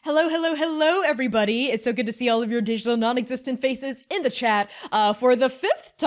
Hello, hello, hello, everybody. It's so good to see all of your digital non-existent faces in the chat for the sixth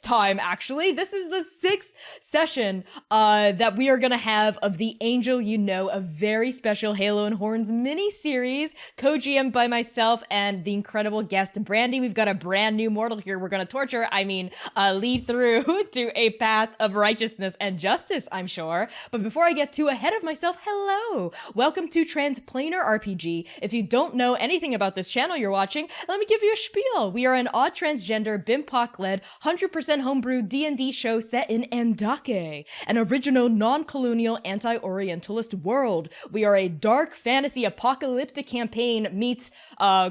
time, actually. This is the sixth session that we are going to have of the Angel You Know, a very special Halo and Horns mini-series, co-GM by myself and the incredible guest, Brandy. We've got a brand new mortal here we're going to lead through to a path of righteousness and justice, I'm sure. But before I get too ahead of myself, hello. Welcome to Transplanar RPG. If you don't know anything about this channel you're watching, let me give you a spiel. We are an odd transgender, BIMPOC-led, 100% homebrew D&D show set in Andake, an original non-colonial anti-Orientalist world. We are a dark fantasy apocalyptic campaign meets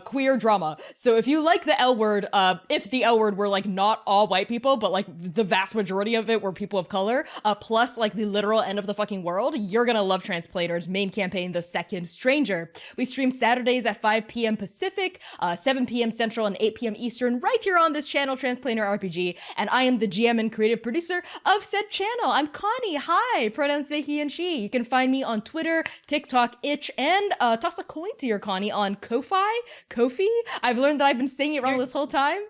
queer drama. So if you like the L word, if the L word were like not all white people, but like the vast majority of it were people of color, plus like the literal end of the fucking world, you're gonna love Transplanar's main campaign, The Second Stranger. We stream Saturdays at 5 p.m. Pacific, 7 p.m. Central, and 8 p.m. Eastern, right here on this channel, Transplanar RPG. And I am the GM and creative producer of said channel. I'm Connie. Hi. Pronouns they, he, and she. You can find me on Twitter, TikTok, Itch, and toss a coin to your Connie on Ko-fi. I've learned that I've been saying it wrong this whole time.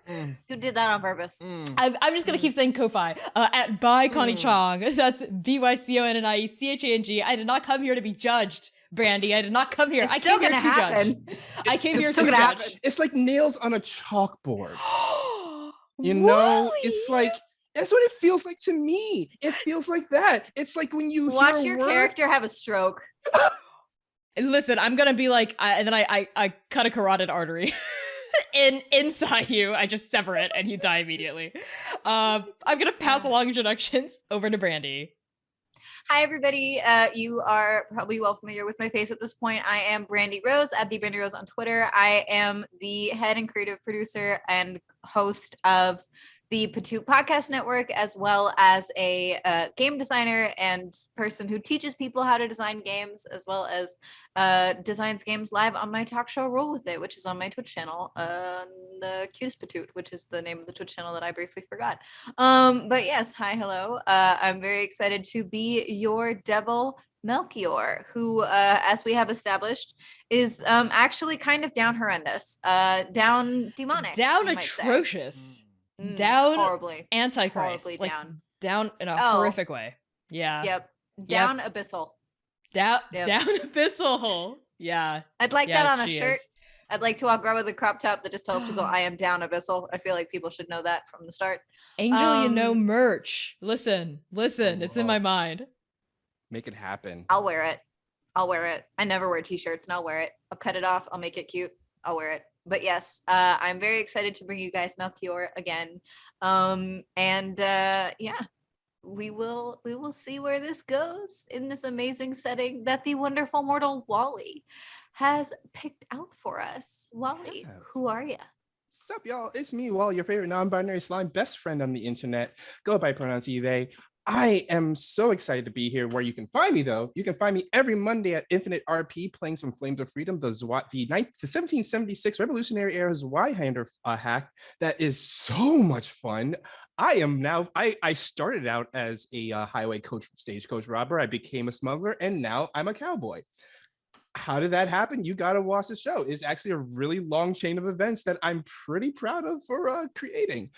You did that on purpose. I'm just gonna keep saying Ko-fi at by Connie Chong. That's BYCONNIECHANG. I did not come here to be judged, Brandy. I did not come here. I came here to judge. I came here to judge. It's like nails on a chalkboard. You know, it's like that's what it feels like to me. It feels like that. It's like when you watch your character have a stroke. Listen, I'm gonna be like, I cut a carotid artery. Inside you, I just sever it and you die immediately. I'm gonna pass along introductions over to Brandy. Hi, everybody. You are probably well familiar with my face at this point. I am Brandy Rose at the Brandy Rose on Twitter. I am the head and creative producer and host of the Patoot Podcast Network, as well as a game designer and person who teaches people how to design games, as well as designs games live on my talk show Roll With It, which is on my Twitch channel, the Cutest Patoot, which is the name of the Twitch channel that I briefly forgot. But yes, hi, hello. I'm very excited to be your devil Melchior, who, as we have established, is actually kind of down horrendous, down demonic, down atrocious. Down horribly, antichrist, horribly like, down, down in a horrific way. Yeah. Yep. Down abyssal. Down abyssal. Yeah. I'd like that on a shirt. Is. I'd like to walk around with a crop top that just tells people I am down abyssal. I feel like people should know that from the start. Angel, you know, merch. Listen, it's in my mind. Make it happen. I'll wear it. I never wear t-shirts and I'll wear it. I'll cut it off. I'll make it cute. I'll wear it. But yes, I'm very excited to bring you guys Melchior again. Yeah, we will see where this goes in this amazing setting that the wonderful mortal Wally has picked out for us. Wally, who are you? Sup, y'all? It's me, Wally, your favorite non-binary slime best friend on the internet. Go by pronouns he, they. I am so excited to be here. Where you can find me, though, you can find me every Monday at Infinite RP playing some Flames of Freedom, the 1776 Revolutionary Era Zweihander hack. That is so much fun. I started out as a highway stagecoach robber. I became a smuggler, and now I'm a cowboy. How did that happen? You gotta watch the show. It's actually a really long chain of events that I'm pretty proud of for creating.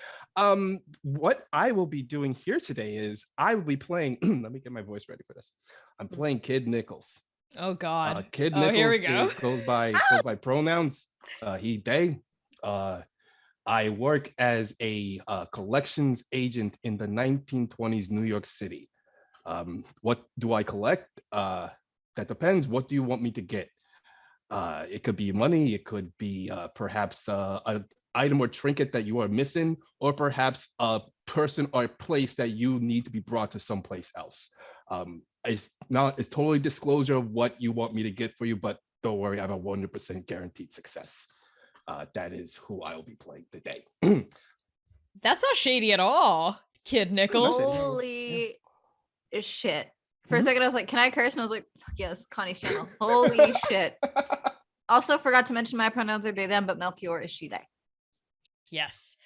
What I will be doing here today is I will be playing. Let me get my voice ready for this. I'm playing Kid Nichols. Oh God. Kid Nichols. Here we go. Goes by pronouns he, they. I work as a collections agent in the 1920s New York City. What do I collect? That depends. What do you want me to get? It could be money. It could be perhaps an item or trinket that you are missing, or perhaps a person or a place that you need to be brought to someplace else. It's totally disclosure of what you want me to get for you, but don't worry, I have a 100% guaranteed success. That is who I will be playing today. That's not shady at all, Kid Nichols. Holy shit. For a second, I was like, can I curse? And I was like, fuck yes, Connie's channel. Holy shit. Also forgot to mention my pronouns are they, them, but Melchior is she, they. Yes.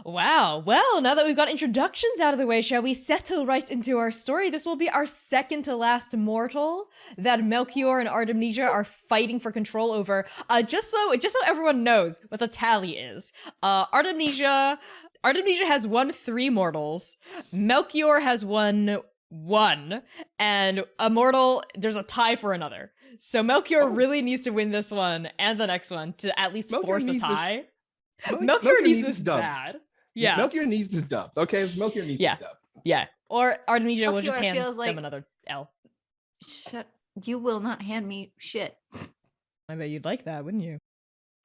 Wow. Well, now that we've got introductions out of the way, shall we settle right into our story? This will be our second to last mortal that Melchior and Artemisia are fighting for control over. Just so everyone knows what the tally is. Artemisia has won 3 mortals. Melchior has won 1, and Immortal, there's a tie for another. So Melchior really needs to win this one and the next one to at least Melchior force a needs this- tie. Melchior Melchior needs this this dub. bad. Yeah. Melchior needs this dub. Okay, Melchior needs Yeah. this dub. Yeah. Or Artemisia will just Melchior hand feels them like- another L. Shut. You will not hand me shit. I bet you'd like that, wouldn't you?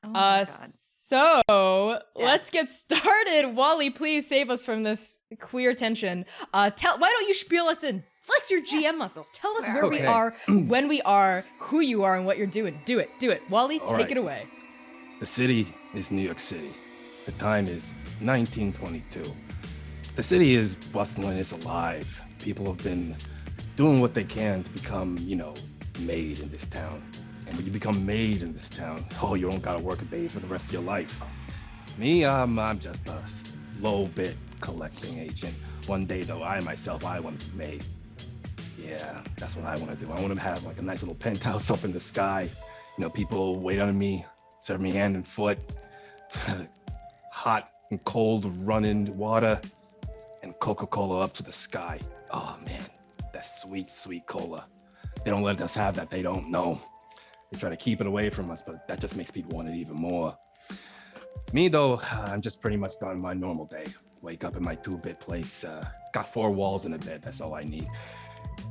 Oh my God. So let's get started. Wally, please save us from this queer tension. Why don't you spiel us in? Flex your GM muscles. Tell us where we Okay. are, when we are, who you are, and what you're doing. Do it. Wally, All take right. it away. The city is New York City. The time is 1922. The city is bustling, it's alive. People have been doing what they can to become, made in this town. And when you become made in this town, you don't gotta work a day for the rest of your life. Me, I'm just a low bit collecting agent. One day though, I want to be made. Yeah, that's what I want to do. I want to have like a nice little penthouse up in the sky. People wait on me, serve me hand and foot, hot and cold running water, and Coca-Cola up to the sky. Oh man, that sweet, sweet cola. They don't let us have that. They don't know. They try to keep it away from us, but that just makes people want it even more. Me though, I'm just pretty much done my normal day. Wake up in my 2-bit place, got 4 walls and a bed, that's all I need.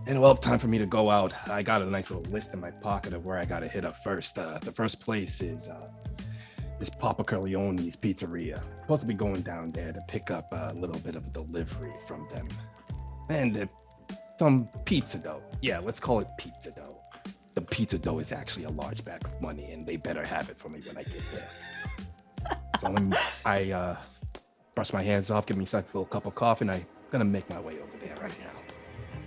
And well, time for me to go out. I got a nice little list in my pocket of where I gotta hit up first. The first place is this Papa Corleone's Pizzeria. Supposed to be going down there to pick up a little bit of a delivery from them. And some pizza dough. Yeah, let's call it pizza dough. The pizza dough is actually a large bag of money, and they better have it for me when I get there. So when I brush my hands off, give me a little cup of coffee, and I'm gonna make my way over there right now.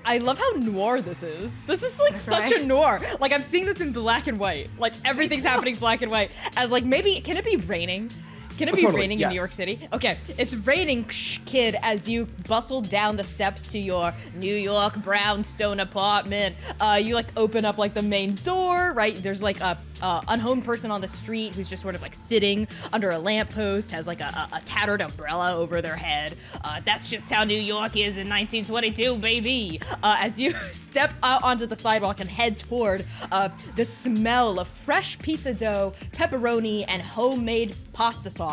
I love how noir this is. This is like such a Right? noir. Like I'm seeing this in black and white. Like everything's happening black and white. As like maybe, can it be raining? Can it be Totally, raining in New yes. York City? Okay, it's raining, kid, as you bustle down the steps to your New York brownstone apartment. You like open up like the main door, right? There's like a unhomed person on the street who's just sort of like sitting under a lamppost, has like a tattered umbrella over their head. That's just how New York is in 1922, baby. As you step out onto the sidewalk and head toward the smell of fresh pizza dough, pepperoni, and homemade pasta sauce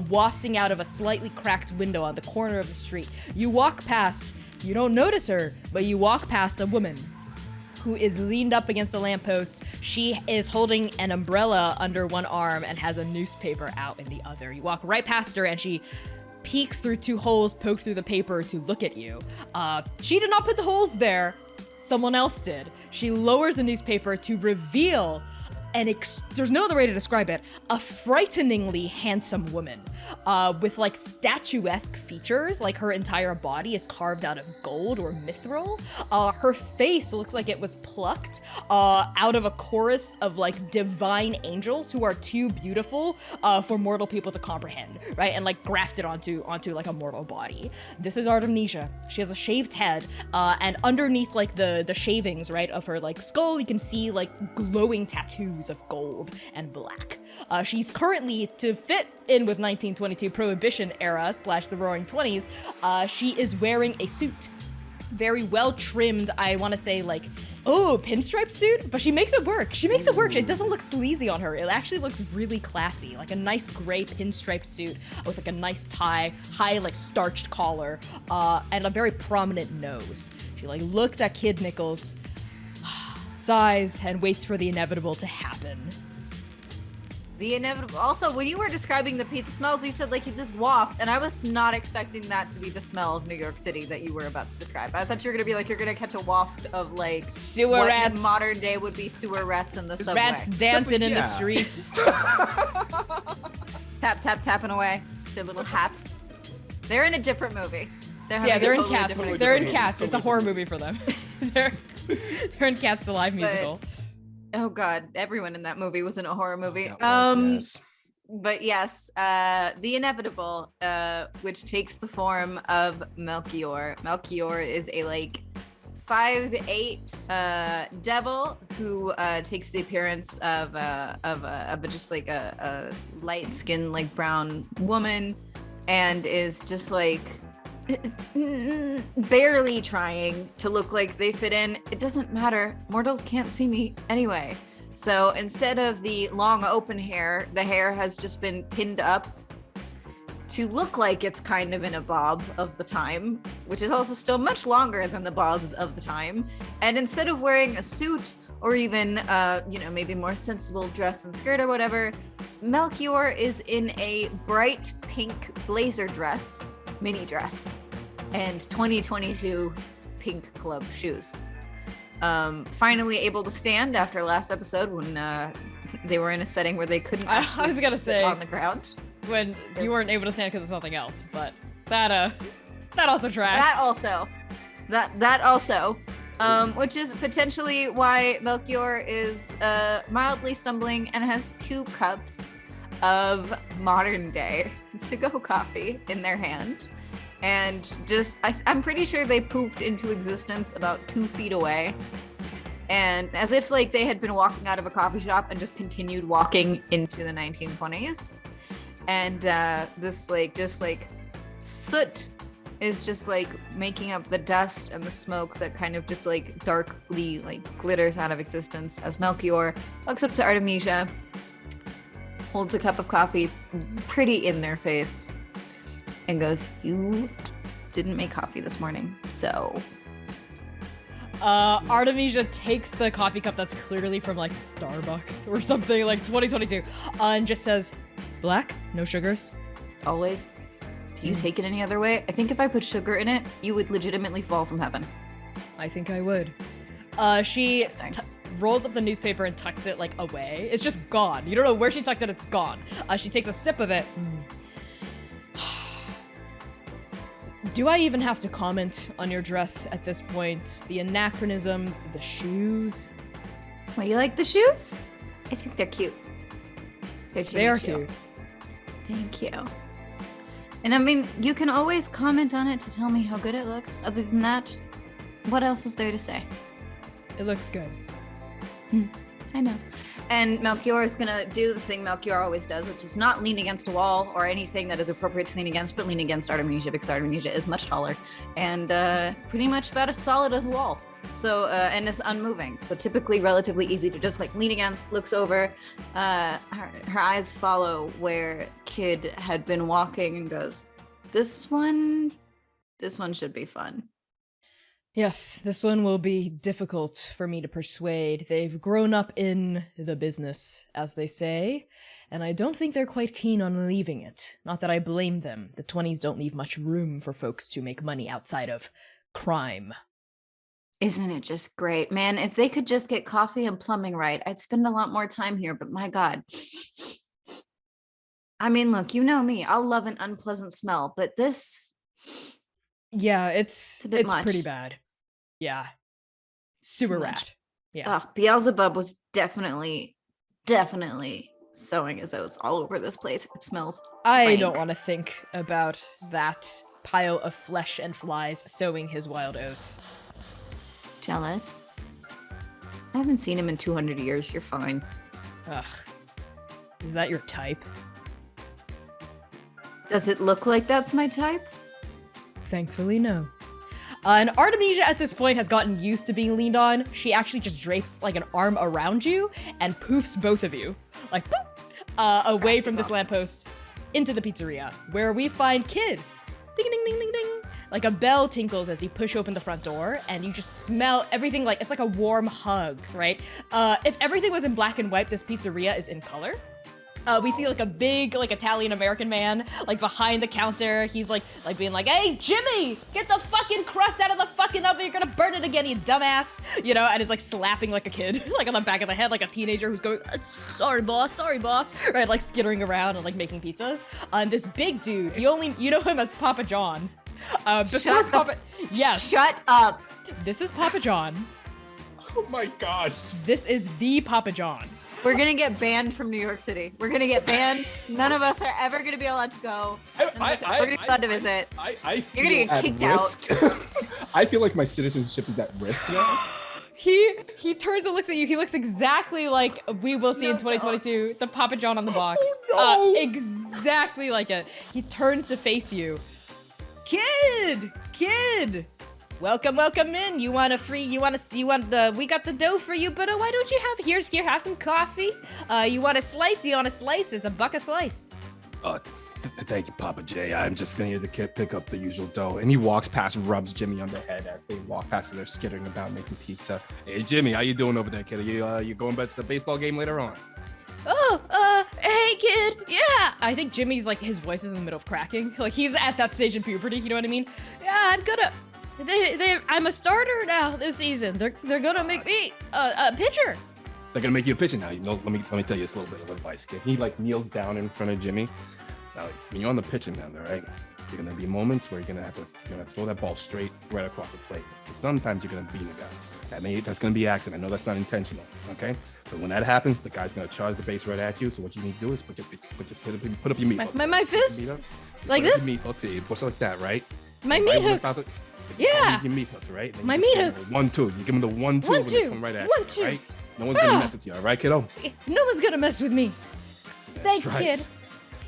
wafting out of a slightly cracked window on the corner of the street. You walk past, you don't notice her, but you walk past a woman who is leaned up against a lamppost. She is holding an umbrella under one arm and has a newspaper out in the other. You walk right past her and she peeks through 2 holes poked through the paper to look at you. She did not put the holes there. Someone else did. She lowers the newspaper to reveal there's no other way to describe it, a frighteningly handsome woman with like statuesque features, like her entire body is carved out of gold or mithril. Her face looks like it was plucked out of a chorus of like divine angels who are too beautiful for mortal people to comprehend, right? And like grafted onto like a mortal body. This is Artemisia. She has a shaved head, and underneath like the shavings, right, of her like skull, you can see like glowing tattoos of gold and black. She's currently, to fit in with 1922 Prohibition era / the Roaring 20s, she is wearing a suit. Very well trimmed, I want to say like, pinstripe suit, but she makes it work. It doesn't look sleazy on her. It actually looks really classy, like a nice gray pinstripe suit with like a nice tie, high like starched collar, and a very prominent nose. She like looks at Kid Nichols, sighs, and waits for the inevitable to happen. The inevitable. Also, when you were describing the pizza smells, you said like this waft, and I was not expecting that to be the smell of New York City that you were about to describe. I thought you were gonna be like you're gonna catch a waft of like Sewer what rats. in modern day would be sewer rats in the subway. Rats dancing in the yeah. streets. Tap tap tapping away. Their little hats. They're in a different movie. Yeah, they're in totally Cats. different They're in movie. Cats. It's a horror movie for them. they're in Cats, the live musical. Oh god, everyone in that movie was in a horror movie. That was, yes. But yes, the inevitable, which takes the form of Melchior. Melchior is a like 5'8" devil who takes the appearance of just like a light skinned like brown woman, and is just like barely trying to look like they fit in. It doesn't matter. Mortals can't see me anyway. So instead of the long open hair, the hair has just been pinned up to look like it's kind of in a bob of the time, which is also still much longer than the bobs of the time. And instead of wearing a suit or even, maybe more sensible dress and skirt or whatever, Melchior is in a bright pink blazer dress, mini dress, and 2022 pink club shoes. Finally able to stand after last episode when they were in a setting where they couldn't I was gonna sit say on the ground. when you weren't able to stand because of something else, but that also tracks. That also, which is potentially why Melchior is mildly stumbling and has 2 cups of modern day to-go coffee in their hand. And just, I'm pretty sure they poofed into existence about 2 feet away. And as if like they had been walking out of a coffee shop and just continued walking into the 1920s. And this like, just like soot is just like making up the dust and the smoke that kind of just like darkly like glitters out of existence as Melchior looks up to Artemisia, holds a cup of coffee pretty in their face, and goes, "You didn't make coffee this morning, so." Artemisia takes the coffee cup that's clearly from like Starbucks or something, like 2022, and just says, "Black, no sugars." Always. Do you take it any other way? I think if I put sugar in it, you would legitimately fall from heaven. I think I would. She rolls up the newspaper and tucks it like away. It's just gone. You don't know where she tucked it, it's gone. She takes a sip of it. Do I even have to comment on your dress at this point? The anachronism, the shoes. Well, you like the shoes? I think they're cute. They are cute. Thank you. And I mean, you can always comment on it to tell me how good it looks. Other than that, what else is there to say? It looks good. I know. And Melchior is gonna do the thing Melchior always does, which is not lean against a wall or anything that is appropriate to lean against, but lean against Artemisia, because Artemisia is much taller and pretty much about as solid as a wall. So, and is unmoving. So typically relatively easy to just like lean against, looks over, her eyes follow where Kid had been walking and goes, this one should be fun. Yes, this one will be difficult for me to persuade. They've grown up in the business, as they say, and I don't think they're quite keen on leaving it. Not that I blame them. The 20s don't leave much room for folks to make money outside of crime. Isn't it just great? Man, if they could just get coffee and plumbing right, I'd spend a lot more time here, but my God. I mean, look, you know me. I'll love an unpleasant smell, but this... Yeah, it's pretty bad. Yeah. Super rad. Yeah. Oh, Beelzebub was definitely sowing his oats all over this place. It smells I don't want to think about that pile of flesh and flies sowing his wild oats. Jealous? I haven't seen him in 200 years. You're fine. Ugh. Is that your type? Does it look like that's my type? Thankfully, no. And Artemisia at this point has gotten used to being leaned on. She actually just drapes like an arm around you and poofs both of you, like boop, away from this lamppost into the pizzeria, where we find Kid. Ding, ding, ding, ding, ding. Like a bell tinkles as you push open the front door, and you just smell everything like it's like a warm hug, right? If everything was in black and white, this pizzeria is in color. We see like a big like Italian American man like behind the counter. He's like being like, "Hey Jimmy, get the fucking crust out of the fucking oven. You're gonna burn it again, you dumbass." You know, and is like slapping like a kid, like on the back of the head, like a teenager who's going, sorry boss," right? Like skittering around and like making pizzas. And this big dude, you know him as Papa John. Shut up. This is Papa John. Oh my God. This is the Papa John. We're gonna get banned from New York City. We're gonna get banned. None of us are ever gonna be allowed to go. We're gonna be allowed to visit. I feel You're gonna get at kicked out. risk. I feel like my citizenship is at risk now. He turns and looks at you. He looks exactly like we will see in 2022, the Papa John on the box. Oh, no. Exactly like it. He turns to face you. Kid, welcome in. You want we got the dough for you, but why don't you have some coffee? You want a slice? It's $1 a slice. Thank you, Papa J. I'm just gonna get the kid pick up the usual dough. And he walks past, rubs Jimmy on the head as they walk past and they're skittering about making pizza. Hey, Jimmy, how you doing over there, kid? Are you going back to the baseball game later on? Hey kid, yeah. I think Jimmy's like, his voice is in the middle of cracking. Like he's at that stage in puberty, you know what I mean? Yeah, I'm a starter now this season. They're gonna make me a pitcher. They're gonna make you a pitcher now. You know, let me tell you this little bit of advice, kid. He like kneels down in front of Jimmy. Now, when you're on the pitching mound, all right, you're gonna be moments where you're gonna have to throw that ball straight right across the plate. Sometimes you're gonna beat a guy. That's gonna be accident. I know that's not intentional, okay? But when that happens, the guy's gonna charge the base right at you. So what you need to do is put up your meat hooks. My fists? Like this? Meat hooks, yeah, push like that, right? My meat hooks. Yeah. Your meat hooks, right? My meat hooks. 1-2. You give him the 1-2 when they come right at you, right? No one's gonna mess with you, all right, kiddo? No one's gonna mess with me. Thanks, right. kid.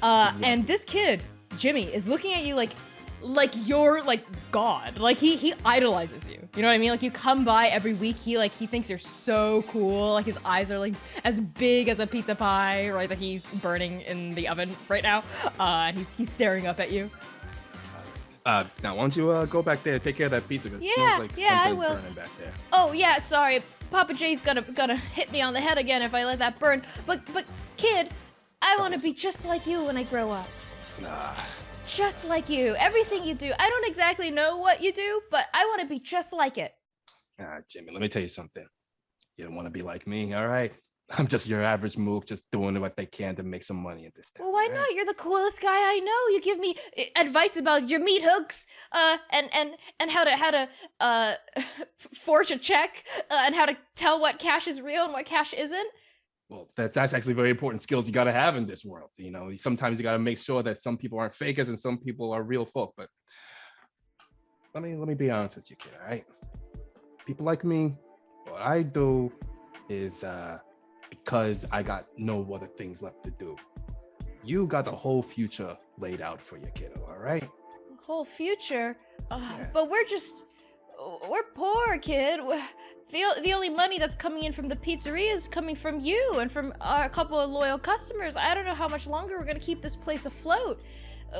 And this kid, Jimmy, is looking at you like you're like God. Like he idolizes you. You know what I mean? Like you come by every week, he thinks you're so cool. Like his eyes are like as big as a pizza pie, right? That he's burning in the oven right now. And he's staring up at you. Now why don't you go back there, take care of that pizza, because it smells like something's burning back there. Oh yeah, sorry. Papa J's gonna hit me on the head again if I let that burn. But kid, I want to be just like you when I grow up. Nah. Just like you. Everything you do. I don't exactly know what you do, but I want to be just like it. Jimmy, let me tell you something. You don't want to be like me, all right? I'm just your average mook, just doing what they can to make some money at this time. Well, why not? You're the coolest guy I know. You give me advice about your meat hooks, and how to forge a check, and how to tell what cash is real and what cash isn't. Well, that's actually very important skills you got to have in this world. You know, sometimes you got to make sure that some people aren't fakers and some people are real folk. But let me be honest with you, kid. All right, people like me, what I do is because I got no other things left to do. You got the whole future laid out for you, kiddo. All right. Whole future, Yeah. but we're poor, kid. The only money that's coming in from the pizzeria is coming from you and from a couple of loyal customers. I don't know how much longer we're gonna keep this place afloat.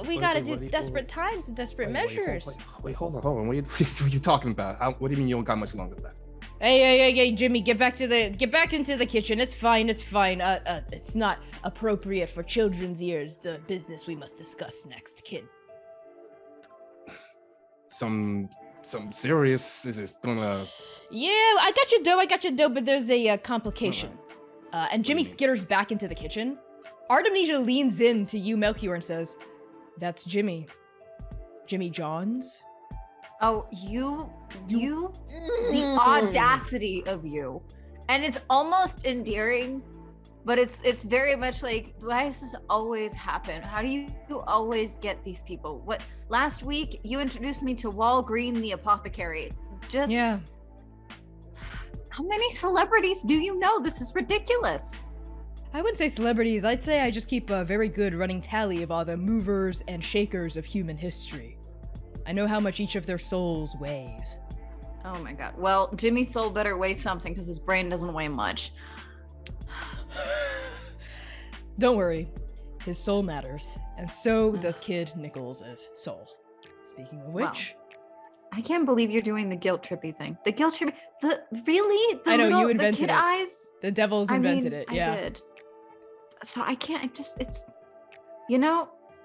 We gotta do desperate times and desperate measures. Wait, hold on. What are you talking about? What do you mean you don't got much longer left? Hey, Jimmy, get back into the kitchen. It's fine. It's not appropriate for children's ears. The business we must discuss next, kid. Some serious is gonna. Yeah, I got your dough, but there's a complication. And Jimmy skitters back into the kitchen. Artemisia leans in to you, Melchior, and says, "That's Jimmy. Jimmy Johns." Oh, you, the audacity of you. And it's almost endearing, but it's very much like, why does this always happen? How do you always get these people? What, last week you introduced me to Walgreen the apothecary. Just, Yeah. How many celebrities do you know? This is ridiculous. I wouldn't say celebrities. I'd say I just keep a very good running tally of all the movers and shakers of human history. I know how much each of their souls weighs. Oh my god. Well, Jimmy's soul better weigh something because his brain doesn't weigh much. Don't worry, his soul matters, and so does Kid Nichols' soul. Speaking of which... I can't believe you're doing the guilt trippy thing. The guilt trippy, really? I know, you invented the kid it. eyes? The devil's invented it, yeah. I did. So I can't, it's,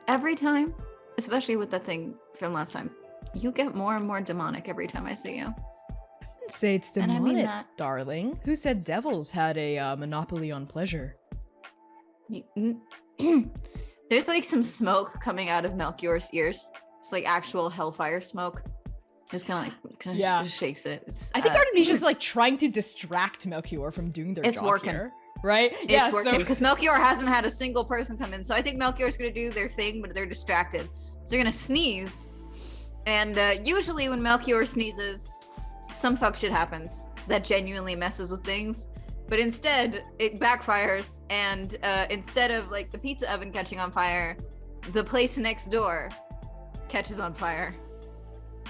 every time, especially with that thing from last time, you get more and more demonic every time I see you. I didn't say it's And I demonic, mean that. darling. Who said devils had a monopoly on pleasure? There's like some smoke coming out of Melchior's ears. It's like actual hellfire smoke. Just kind of Yeah. just shakes it. It's, I think Artemisia's like trying to distract Melchior from doing their It's job working. here. right? It's working because Melchior hasn't had a single person come in. So I think Melchior's gonna do their thing, but they're distracted. So they're gonna sneeze. And usually when Melchior sneezes, some fuck shit happens that genuinely messes with things. But instead, it backfires. And instead of like the pizza oven catching on fire, the place next door catches on fire.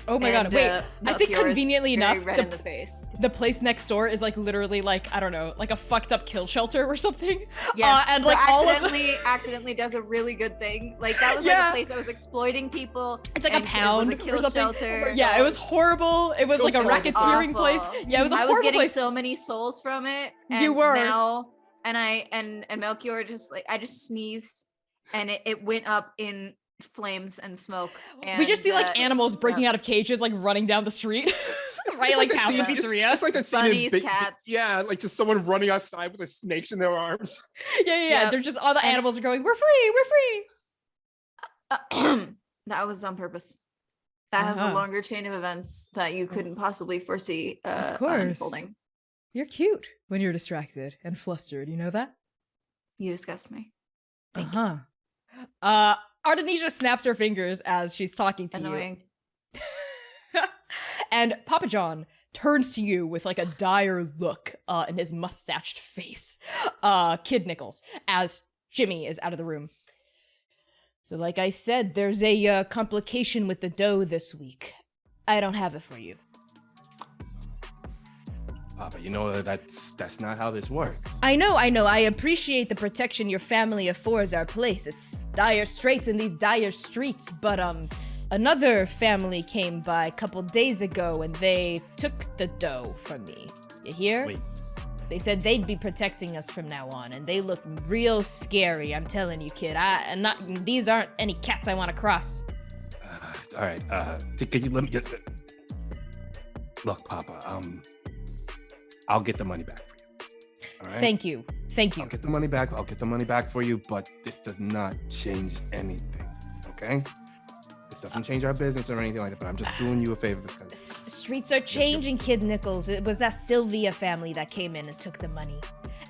Oh my god, wait. I think Melchior is conveniently very enough, red in the face. the place next door is like literally like, I don't know, like a fucked up kill shelter or something. Yes, and so like all of accidentally does a really good thing. Like that was like Yeah. a place that was exploiting people. It's like a and pound it was a kill or something. shelter. Yeah, it was horrible. It was like a It was racketeering place. awful. Yeah, it was a I was horrible getting place. so many souls from it. And You were. now, and Melchior just like I just sneezed, and it went up in flames and smoke. And, We just see like animals breaking yeah. out of cages, like running down the street. Right, It's like the past the scene- pizzeria. It's like the scene Bunnies, in cats. Yeah, like just someone running outside with the snakes in their arms. Yeah. Yep. They're just all the And- animals are going, we're free, we're free. That was on purpose. That has a Uh-huh. longer chain of events that you couldn't possibly foresee Of course. unfolding. You're cute when you're distracted and flustered. You know that? You disgust me. Thank Uh-huh. Artemisia snaps her fingers as she's talking to Annoying. you. And Papa John turns to you with like a dire look in his mustached face. Kid Nichols, as Jimmy is out of the room. So like I said, there's a complication with the dough this week. I don't have it for you. Papa, you know that's not how this works. I know. I appreciate the protection your family affords our place. It's dire straits in these dire streets, but another family came by a couple days ago and they took the dough from me. You hear? Wait, They said they'd be protecting us from now on, and they look real scary. I'm telling you, kid. These aren't any cats I want to cross. all right. Can you let me get? Look, Papa. I'll get the money back for you. All right. Thank you. I'll get the money back. I'll get the money back for you, but this does not change anything. Okay? This doesn't change our business or anything like that. But I'm just doing you a favor because Streets are changing, Kid Nichols. It was that Sylvia family that came in and took the money.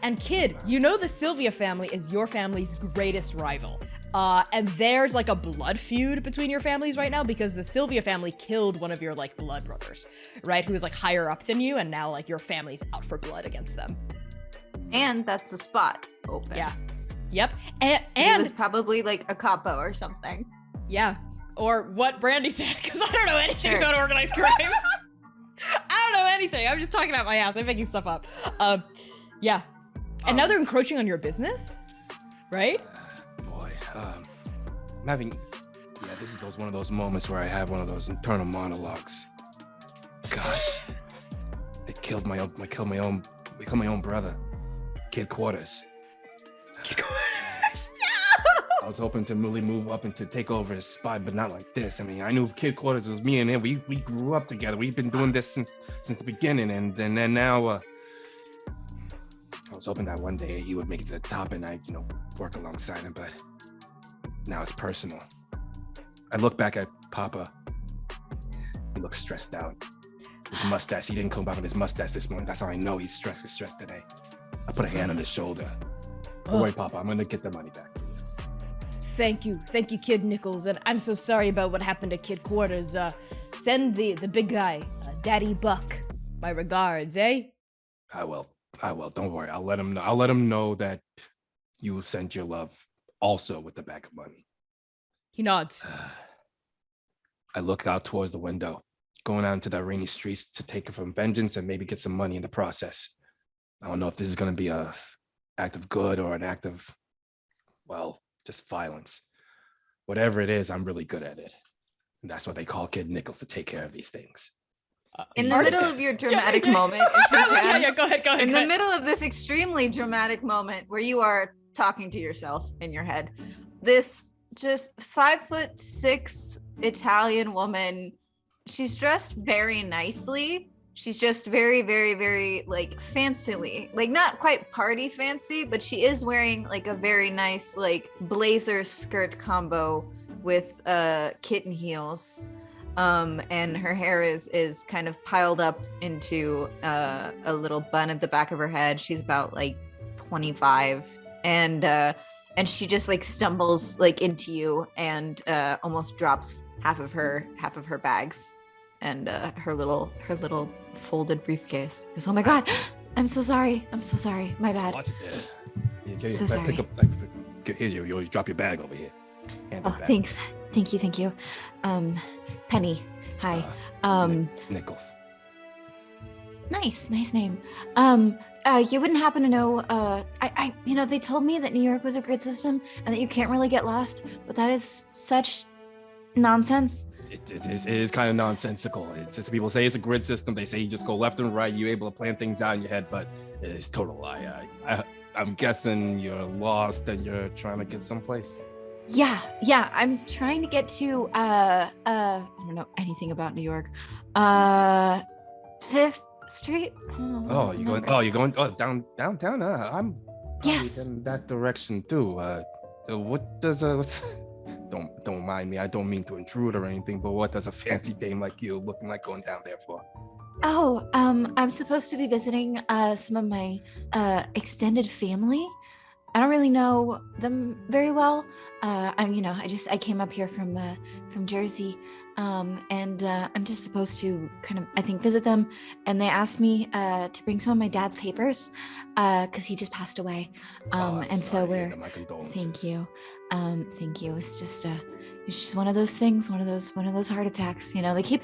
And kid, you know the Sylvia family is your family's greatest rival. And there's like a blood feud between your families right now because the Sylvia family killed one of your like blood brothers, right? Who is like higher up than you, and now like your family's out for blood against them. And that's a spot open. Yeah. Yep. It And was probably like a capo or something. yeah. Or what Brandy said, because I don't know anything Sure. about organized crime. I don't know anything. I'm just talking out my ass. I'm making stuff up. Yeah. And now they're encroaching on your business, right? boy, I'm having. Yeah, this is one of those moments where I have one of those internal monologues. Gosh, they killed my own brother, Kid Quarters. I was hoping to really move up and to take over his spot, but not like this. I mean, I knew Kid Quarters was me and him. We grew up together. We've been doing this since the beginning, and then now I was hoping that one day he would make it to the top and I, work alongside him. But now it's personal. I look back at Papa. He looks stressed out. His mustache. He didn't come back with his mustache this morning. That's how I know he's stressed today. I put a hand on his shoulder. Don't worry, Papa. I'm gonna get the money back for you. Thank you, Kid Nichols, and I'm so sorry about what happened to Kid Quarters. Send the big guy, Daddy Buck, my regards, eh? I will. Don't worry. I'll let him know. I'll let him know that you sent your love, also with the bag of money. He nods. I look out towards the window, going out into the rainy streets to take it from vengeance and maybe get some money in the process. I don't know if this is going to be a act of good or an act of, well, just violence. Whatever it is, I'm really good at it. And that's what they call Kid Nichols, to take care of these things. In the Are- middle of your dramatic moment, if you yeah, can, go ahead. in go the ahead. middle of this extremely dramatic moment where you are talking to yourself in your head, this just 5'6" Italian woman, she's dressed very nicely. She's just very, very, very like fancily, like not quite party fancy, but she is wearing like a very nice like blazer skirt combo with kitten heels. And her hair is kind of piled up into a little bun at the back of her head. She's about like 25, and she just like stumbles like into you and almost drops half of her bags and her little folded briefcase. Goes, oh my god, I'm so sorry, my bad. Watch it there. Yeah, So pick sorry. up, here's you always drop your bag over here. Hand it Oh, back. thanks, thank you. Penny, hi. Nichols. Nice name. You wouldn't happen to know, they told me that New York was a grid system and that you can't really get lost, but that is such nonsense. It is kind of nonsensical. It's just people say it's a grid system. They say you just go left and right. You're able to plan things out in your head, but it's total lie. I'm guessing you're lost and you're trying to get someplace. Yeah, I'm trying to get to, I don't know anything about New York. 5th Street? You're going downtown? I'm probably Yes. in that direction too. What does don't mind me. I don't mean to intrude or anything, but what does a fancy dame like you looking like going down there for? Oh, I'm supposed to be visiting some of my extended family. I don't really know them very well. I came up here from Jersey, and I'm just supposed to kind of, I think, visit them. And they asked me to bring some of my dad's papers because he just passed away. I'm And so sorry to hear we're. that. My condolences. Thank you. Thank you. It's just one of those things, one of those heart attacks. They keep,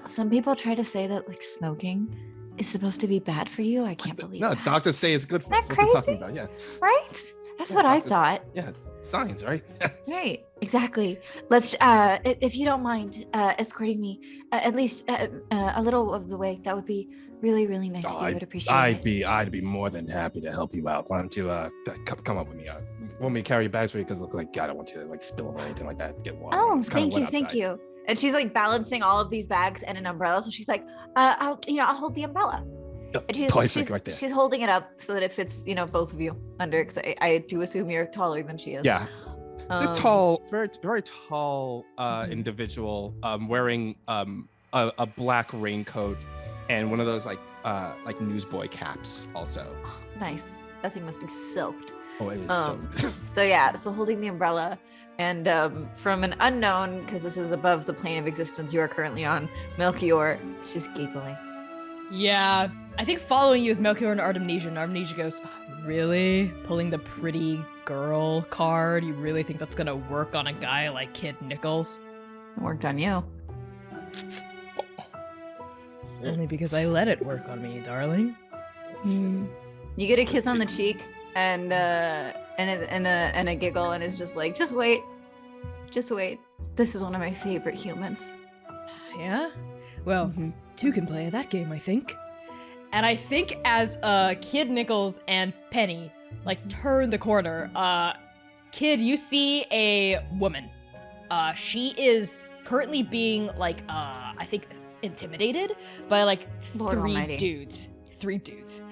some people try to say that like smoking is supposed to be bad for you. I can't believe No, that. doctors say it's good for Isn't us. that What you're talking crazy? about? Yeah, Right? That's Yeah, what I doctors- thought. yeah, science, right? Right. Exactly. Let's, if you don't mind, escorting me at least a little of the way, that would be really, really nice. Oh, If you would appreciate it. I'd be more than happy to help you out. Why don't you come up with me? Want me to carry your bags for you? Because look like God, I don't want you to like spill them or anything like that. Get water. Oh, It's kinda thank you, wet thank outside. you. And she's like balancing all of these bags and an umbrella. So she's like, I'll hold the umbrella. And Perfect, right there. she's holding it up so that it fits, both of you under. Because I do assume you're taller than she is. Yeah, it's a Um, tall, very tall Mhm. individual, wearing a black raincoat and one of those like newsboy caps also. Nice. That thing must be soaked. Oh, it is So holding the umbrella and from an unknown, because this is above the plane of existence you are currently on, Melchior is just giggling. Yeah, I think following you is Melchior and Artemnesia, and Artemnesia goes, really? Pulling the pretty girl card? You really think that's gonna work on a guy like Kid Nichols? It worked on you. Only because I let it work on me, darling. You get a kiss on the cheek and a giggle, and it's just like, just wait. This is one of my favorite humans. Yeah? Well, Mhm. two can play that game, I think. And I think as Kid Nichols and Penny like turn the corner, Kid, you see a woman. She is currently being like I think intimidated by like Lord Almighty. Three dudes.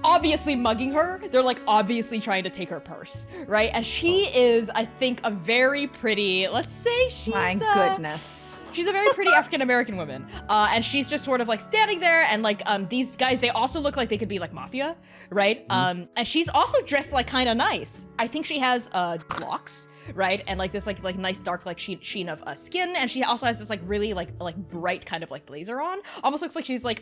Obviously mugging her. They're like obviously trying to take her purse, right? And she is, I think, a very pretty, let's say she's My goodness. She's a very pretty African American woman, and she's just sort of like standing there, and like these guys, they also look like they could be like mafia, right? And she's also dressed like kind of nice. I think she has locks, right, and like this like nice dark like sheen of skin, and she also has this like really like bright kind of like blazer on. Almost looks like she's like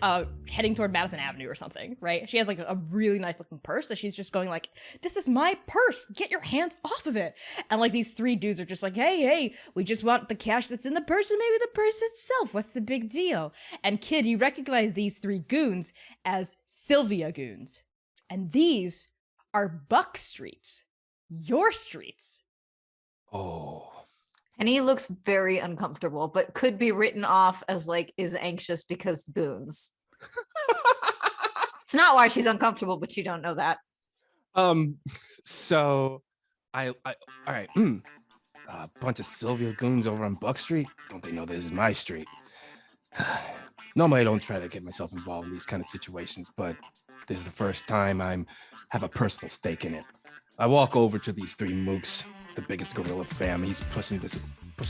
heading toward Madison Avenue or something, right? She has like a really nice looking purse that she's just going like, "This is my purse. Get your hands off of it." And like these three dudes are just like, "Hey, we just want the cash that's in the purse and maybe the purse itself. What's the big deal?" And Kid, you recognize these three goons as Sylvia goons. And these are Buck streets. Your streets. Oh, And he looks very uncomfortable, but could be written off as like is anxious because goons. It's not why she's uncomfortable, but you don't know that. So all right. A bunch of Sylvia goons over on Buck Street. Don't they know this is my street? Normally, I don't try to get myself involved in these kind of situations, but this is the first time I have a personal stake in it. I walk over to these three mooks, the biggest gorilla fam. He's pushing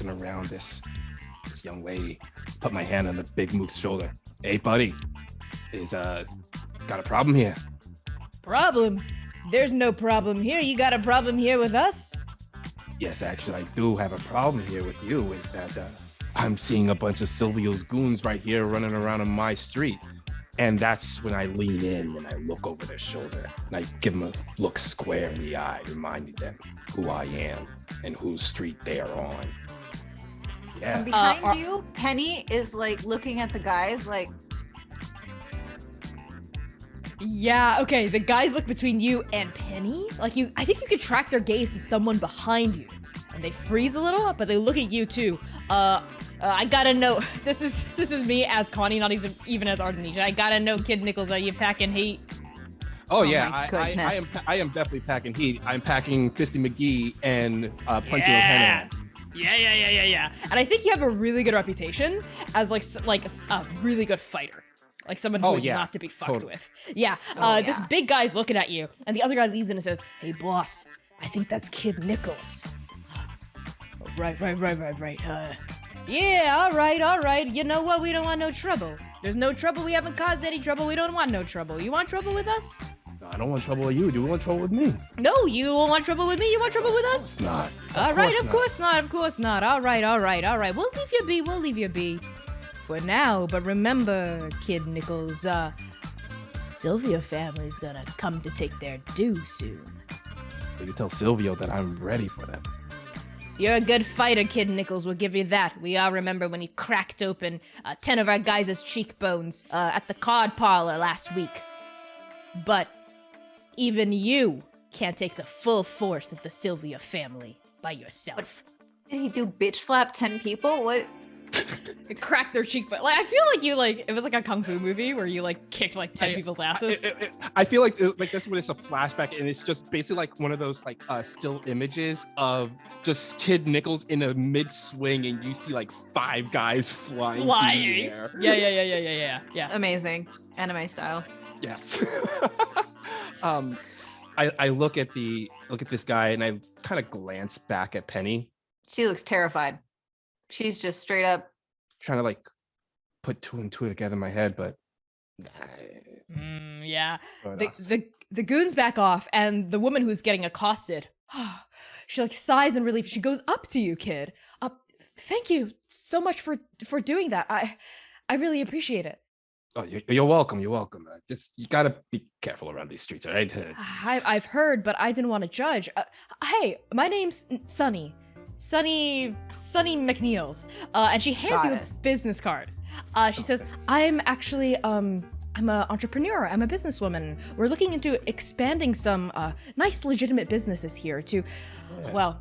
around this young lady. Put my hand on the big mook's shoulder. Hey, buddy, is got a problem here? Problem? There's no problem here. You got a problem here with us? Yes, actually, I do have a problem here with you. Is that I'm seeing a bunch of Silvio's goons right here running around on my street. And that's when I lean in and I look over their shoulder and I give them a look square in the eye, reminding them who I am and whose street they are on. Yeah. And behind you, Penny is like looking at the guys like, Yeah, okay, the guys look between you and Penny. Like I think you could track their gaze to someone behind you. And they freeze a little, but they look at you too. I gotta know, this is me as Connie, not even as Ardenisha. I gotta know, Kid Nichols, are you packing heat? Oh, Oh yeah, my I am definitely packing heat. I'm packing Fisty McGee and Punchy Yeah. O'Hannon. Yeah. And I think you have a really good reputation as like a really good fighter. Like someone who Oh, is yeah, not to be fucked totally. with. Yeah, Oh, this yeah. big guy's looking at you, and the other guy leans in and says, "Hey, boss, I think that's Kid Nichols." Right. Yeah, all right. You know what? We don't want no trouble. There's no trouble. We haven't caused any trouble. We don't want no trouble. You want trouble with us? No, I don't want trouble with you. Do you want trouble with me? No, you don't want trouble with me. You want trouble with us? It's not. All right, of course not. All right. We'll leave you be. For now, but remember, Kid Nichols, Sylvia family's gonna come to take their due soon. You tell Silvio that I'm ready for them. You're a good fighter, Kid Nichols, we'll give you that. We all remember when you cracked open 10 of our guys' cheekbones at the card parlor last week. But even you can't take the full force of the Sylvia family by yourself. did he do bitch slap 10 people? What? Crack their cheekbone. Like, I feel like you, like, it was like a kung fu movie where you, like, kicked, like, 10 people's asses. I feel like this one is a flashback, and it's just basically like one of those like still images of just Kid Nichols in a mid swing, and you see like 5 guys flying through the air. Yeah. Amazing. Anime style. Yes. I look at this guy, and I kind of glance back at Penny, She looks terrified. She's just straight up. trying to like put 2 and 2 together in my head, but Yeah. fair The, enough. the goons back off, and the woman who's getting accosted, she like sighs in relief. She goes up to you, kid. Thank you so much for doing that. I really appreciate it. Oh, you're welcome. You're welcome. Just you gotta be careful around these streets, all right? I've heard, but I didn't want to judge. Hey, my name's Sunny McNeils. And she hands you a Goddess. business card. She says, I'm actually I'm an entrepreneur. I'm a businesswoman. We're looking into expanding some nice legitimate businesses here to, well,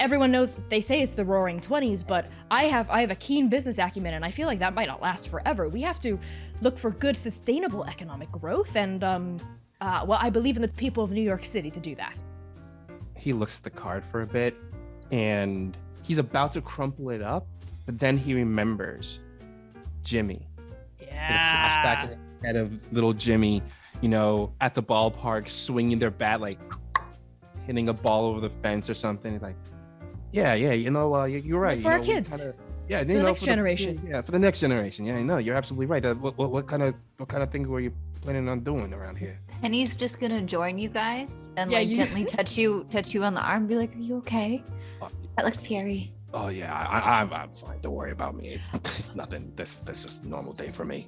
everyone knows they say it's the roaring 20s, but I have a keen business acumen, and I feel like that might not last forever. We have to look for good sustainable economic growth, and well, I believe in the people of New York City to do that. He looks at the card for a bit, and he's about to crumple it up, but then he remembers Jimmy. And a flashback in the head of little Jimmy, at the ballpark, swinging their bat, like hitting a ball over the fence or something. He's like, yeah, you're right. For our kids. For the next generation. Yeah, for the next generation. Yeah, I know, you're absolutely right. What kind of thing were you planning on doing around here? Penny's just gonna join you guys and Yeah, like you- gently touch you on the arm, and be like, "Are you okay? That looks scary." Oh yeah, I'm fine. Don't worry about me. It's nothing. That's just a normal day for me.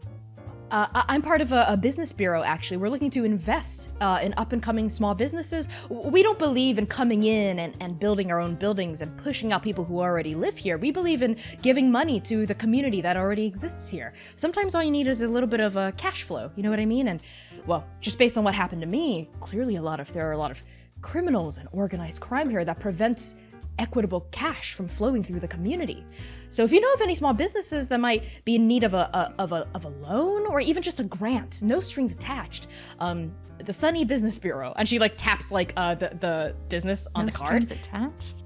I'm part of a business bureau, actually. We're looking to invest in up-and-coming small businesses. We don't believe in coming in and building our own buildings and pushing out people who already live here. We believe in giving money to the community that already exists here. Sometimes all you need is a little bit of a cash flow, you know what I mean? And, well, just based on what happened to me, clearly there are a lot of criminals and organized crime here that prevents equitable cash from flowing through the community. So if you know of any small businesses that might be in need of a loan or even just a grant, no strings attached, the Sunny Business Bureau, and she like taps like the business on No the card, strings attached.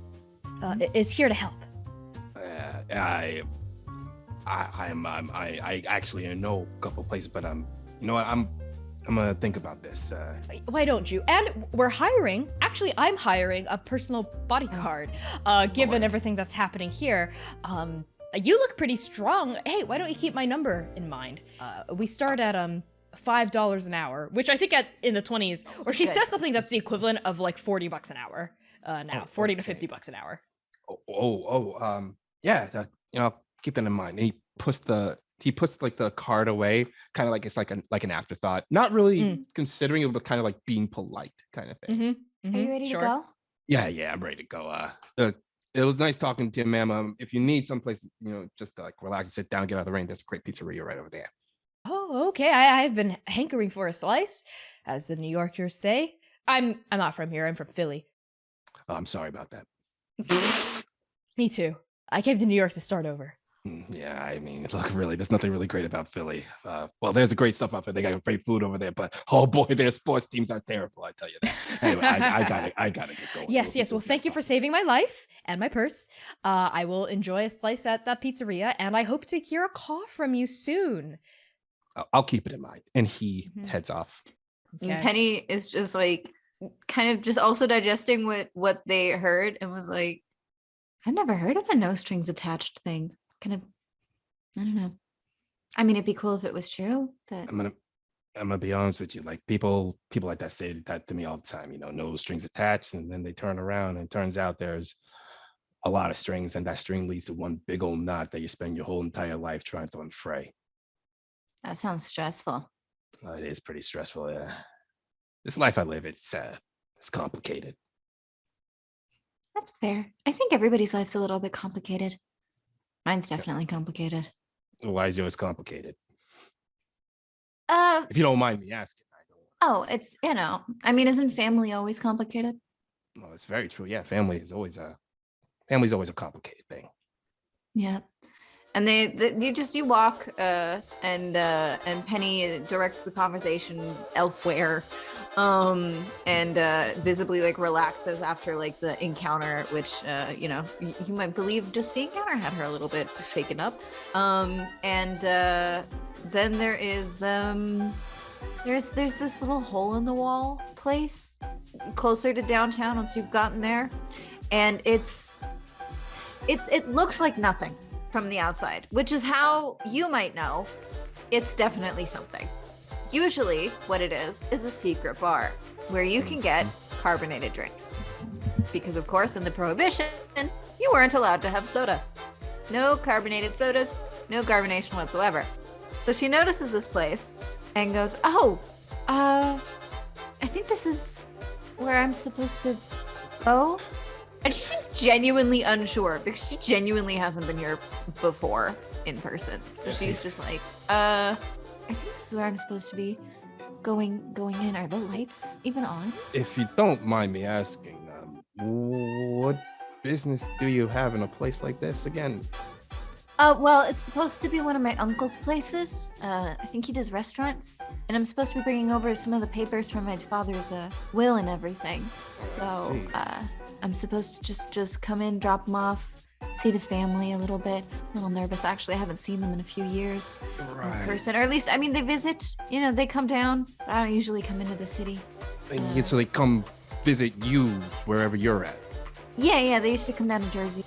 is here to help. I actually know a couple places, but you know what? I'm gonna think about this. Why don't you? And we're hiring. Actually, I'm hiring a personal bodyguard. Given everything that's happening here, you look pretty strong. Hey, why don't you keep my number in mind? We start at $5 an hour, which I think in the 20s, or she Good. says something that's the equivalent of like $40 an hour now, Oh, 40 to okay. $50 an hour. Yeah, keep that in mind. He puts like the card away, kind of like it's like an afterthought, not really considering it, but kind of like being polite kind of thing. Mm-hmm. Are you ready to go? Yeah, I'm ready to go. It was nice talking to you, ma'am. If you need someplace, just to like relax and sit down, get out of the rain, there's a great pizzeria right over there. Oh, okay. I've been hankering for a slice, as the New Yorkers say. I'm not from here. I'm from Philly. Oh, I'm sorry about that. Me too. I came to New York to start over. Yeah, I mean, look, really, there's nothing really great about Philly. Well, there's the great stuff up there. They got great food over there, but oh boy, their sports teams are terrible. I tell you that. Anyway, I gotta get going. Yes. Well, thank you for saving my life and my purse. I will enjoy a slice at that pizzeria, and I hope to hear a call from you soon. I'll keep it in mind. And he Mhm. heads off. And Okay. Penny is just like kind of just also digesting what they heard and was like, I've never heard of a no strings attached thing. Kind of, I don't know. I mean, it'd be cool if it was true, but I'm gonna be honest with you. Like people like that say that to me all the time. No strings attached, and then they turn around and it turns out there's a lot of strings, and that string leads to one big old knot that you spend your whole entire life trying to unfray. that sounds stressful. It is pretty stressful. Yeah. This life I live, it's complicated. That's fair. I think everybody's life's a little bit complicated. Mine's definitely complicated. Why is yours complicated? Uh If you don't mind me asking, I don't. oh, it's I mean, isn't family always complicated? Well, it's very true. Yeah, family's always a complicated thing. Yeah. And you walk and Penny directs the conversation elsewhere and visibly like relaxes after like the encounter, which you might believe just the encounter had her a little bit shaken up. And then there's this little hole in the wall place closer to downtown once you've gotten there, and it looks like nothing from the outside, which is how you might know it's definitely something. Usually what it is a secret bar where you can get carbonated drinks. Because of course in the Prohibition, you weren't allowed to have soda. No carbonated sodas, no carbonation whatsoever. So she notices this place and goes, I think this is where I'm supposed to go. And she seems genuinely unsure because she genuinely hasn't been here before in person. So she's just like, I think this is where I'm supposed to be going in. Are the lights even on? If you don't mind me asking, what business do you have in a place like this again? Well, it's supposed to be one of my uncle's places. I think he does restaurants. And I'm supposed to be bringing over some of the papers from my father's will and everything. So, see. I'm supposed to just come in, drop them off, see the family a little bit. A little nervous, actually. I haven't seen them in a few years in person. Or at least, I mean, they visit. They come down. But I don't usually come into the city. So they come visit you wherever you're at. Yeah. They used to come down to Jersey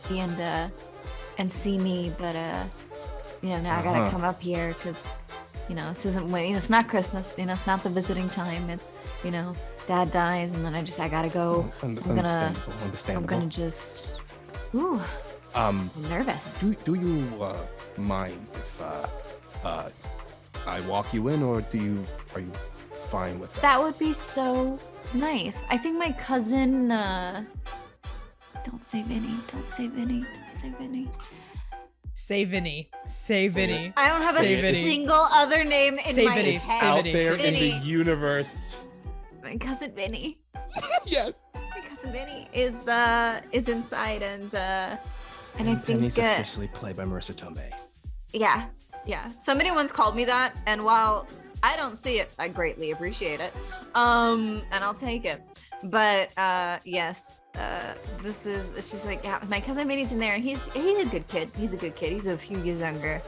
and see me, but now I gotta come up here because this isn't it's not Christmas. It's not the visiting time. It's Dad dies, and then I gotta go. So I'm gonna just. Ooh. I'm nervous. Do you mind if I walk you in, or are you fine with that? That would be so nice. I think my cousin. Don't say Vinny. Don't say Vinny. Don't say Vinny. Say Vinny. Say Vinny. I don't have Say a Vinny. single other name in Say my Vinny. head. Say Out Vinny. there Say in Vinny. the universe. My cousin Vinny. Yes. My cousin Vinny is inside, and I think Penny's officially played by Marissa Tomei. yeah. Somebody once called me that, and while I don't see it, I greatly appreciate it. And I'll take it. But yes, she's like, yeah, my cousin Vinny's in there, and he's a good kid. He's a few years younger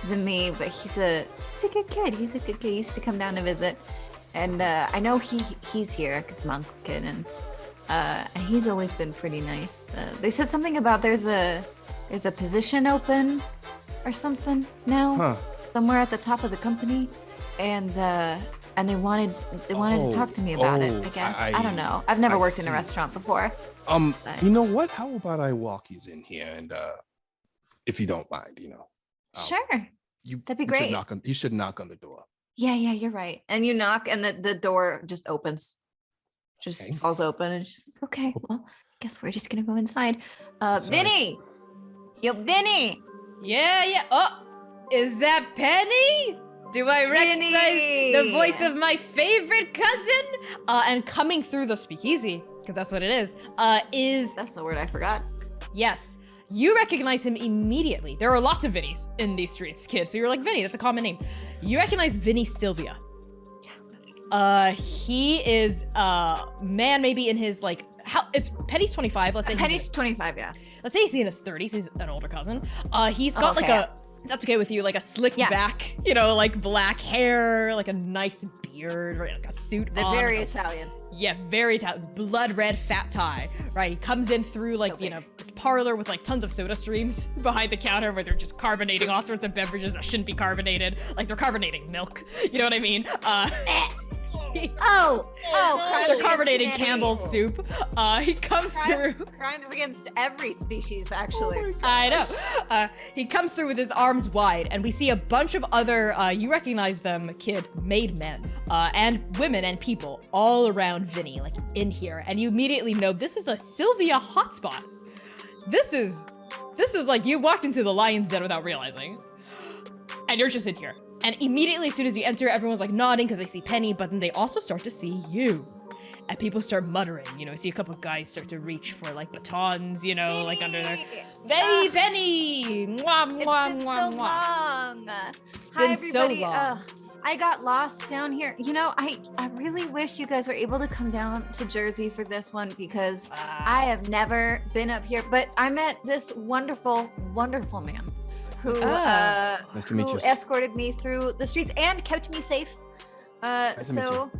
than me, but he's a good kid. He's a good kid. He used to come down to visit, and I know he's here because my uncle's kid, and he's always been pretty nice. They said something about there's a position open or something now somewhere at the top of the company, and they wanted to talk to me about it. I guess I don't know. I've never I worked in a see. restaurant before. You know what? How about I walk you in here and if you don't mind, Sure, that'd be you great. should knock on the door. Yeah, you're right. And you knock, and the door just opens, just Okay. falls open, and she's like, okay, well, guess we're just gonna go inside. Sorry. Vinny, Vinny. Yeah. Oh, is that Penny? Do I recognize the voice of my favorite cousin? And coming through the speakeasy, because that's what it is That's the word I forgot. yes. You recognize him immediately. There are lots of Vinnies in these streets, kid. So you're like, Vinny, that's a common name. You recognize Vinny Sylvia. He is man maybe in his like if Penny's 25, let's say Penny's 25, yeah. let's say he's in his 30s, he's an older cousin. He's got Okay. that's okay with you, like a slicked Yeah. back, like black hair, like a nice beard, right? Like a suit They're on. very like Italian. very blood red fat tie, right? He comes in through like, So big. this parlor with like tons of soda streams behind the counter where they're just carbonating all sorts of beverages that shouldn't be carbonated. Like they're carbonating milk. You know what I mean? Oh, They're crimes carbonating against Campbell's humanity. soup. He comes through. Crimes against every species, actually. I know. He comes through with his arms wide, and we see a bunch of other, you recognize them, kid, made men, and women and people all around Vinny, like in here. And you immediately know this is a Sylvia hotspot. This is like you walked into the lion's den without realizing. And you're just in here. And immediately as soon as you enter, everyone's like nodding because they see Penny, but then they also start to see you. And people start muttering, you see a couple of guys start to reach for like batons, like under there. Hey, Penny! Mwah, It's mwah, been mwah, so mwah. long. It's Hi, been so everybody. long. I got lost down here. I really wish you guys were able to come down to Jersey for this one because I have never been up here. But I met this wonderful, wonderful man who Nice to meet who you. escorted me through the streets and kept me safe. to meet So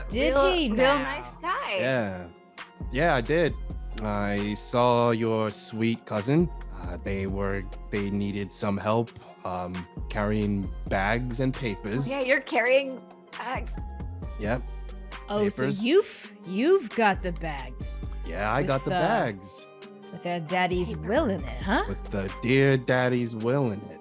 Did real, he real now? nice guy. Yeah, I did. I saw your sweet cousin. They needed some help carrying bags and papers. Yeah, you're carrying bags. Yep. Oh, so papers. you've got the bags Yeah, I got the With, bags with their daddy's will in it, huh? with the dear daddy's will in it.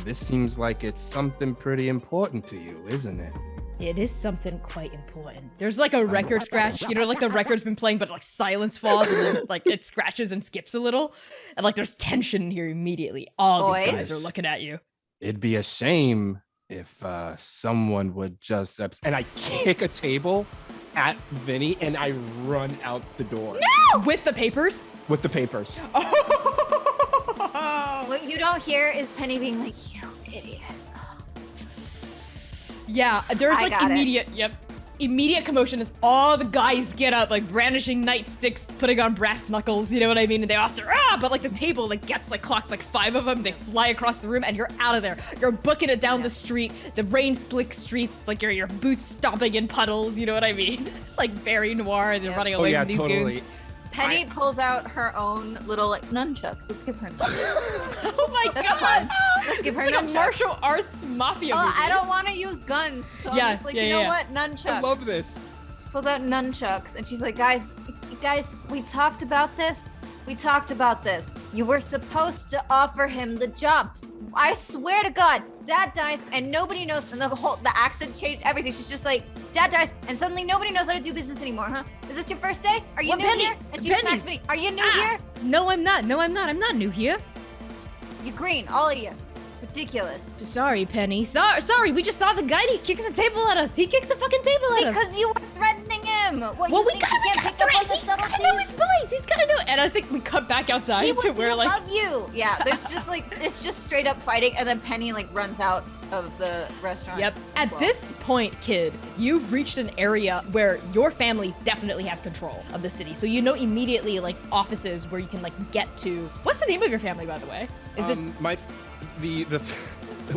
This seems like it's something pretty important to you, isn't it? It is something quite important. There's like a record scratch, like the record's been playing, but like silence falls and then like it scratches and skips a little. And like there's tension here immediately. All these Boys? guys are looking at you. It'd be a shame if someone would just And I kick a table at Vinny and I run out the door With the papers. with the papers. What you don't hear is Penny being like, "You idiot." Yeah, there's I like got it. immediate commotion as all the guys get up, like brandishing nightsticks, putting on brass knuckles, you know what I mean? And they all start, but like the table clocks like 5 of them, they fly across the room and you're out of there. You're booking it down the street, the rain slick streets, like your boots stomping in puddles, you know what I mean? Like very noir as you're Yep. running Oh away yeah, from these totally. goons. Penny pulls out her own little like nunchucks. Let's give her nunchucks. Oh my That's god! fun. Let's give This her is like a nunchucks. martial arts mafia Oh, movie. I don't want to use guns, so Yeah, I'm just like, yeah, you know yeah. what? Nunchucks. I love this. Pulls out nunchucks, and she's like, guys, we talked about this. We talked about this. You were supposed to offer him the job. I swear to God, Dad dies and nobody knows. And the accent changed everything. She's just like, Dad dies and suddenly nobody knows how to do business anymore, huh? Is this your first day? Are you Well, new Penny, here? And she Penny. smacks me. Are you new here? No, I'm not. I'm not new here. You green, all of you. Ridiculous. Sorry, Penny. Sorry, we just saw the guy and he kicks a table at us. He kicks a fucking table at us. Because you were threatening him. What, Well, you think he can't pick up on the he's gotta know subtleties? his place. He's gotta know. And I think we cut back outside He to would where like, love you. Yeah, there's just like it's just straight up fighting, and then Penny like runs out of the restaurant. yep. as At well. this point, kid, you've reached an area where your family definitely has control of the city. So you know immediately like offices where you can like get to. What's the name of your family, by the way? Is it the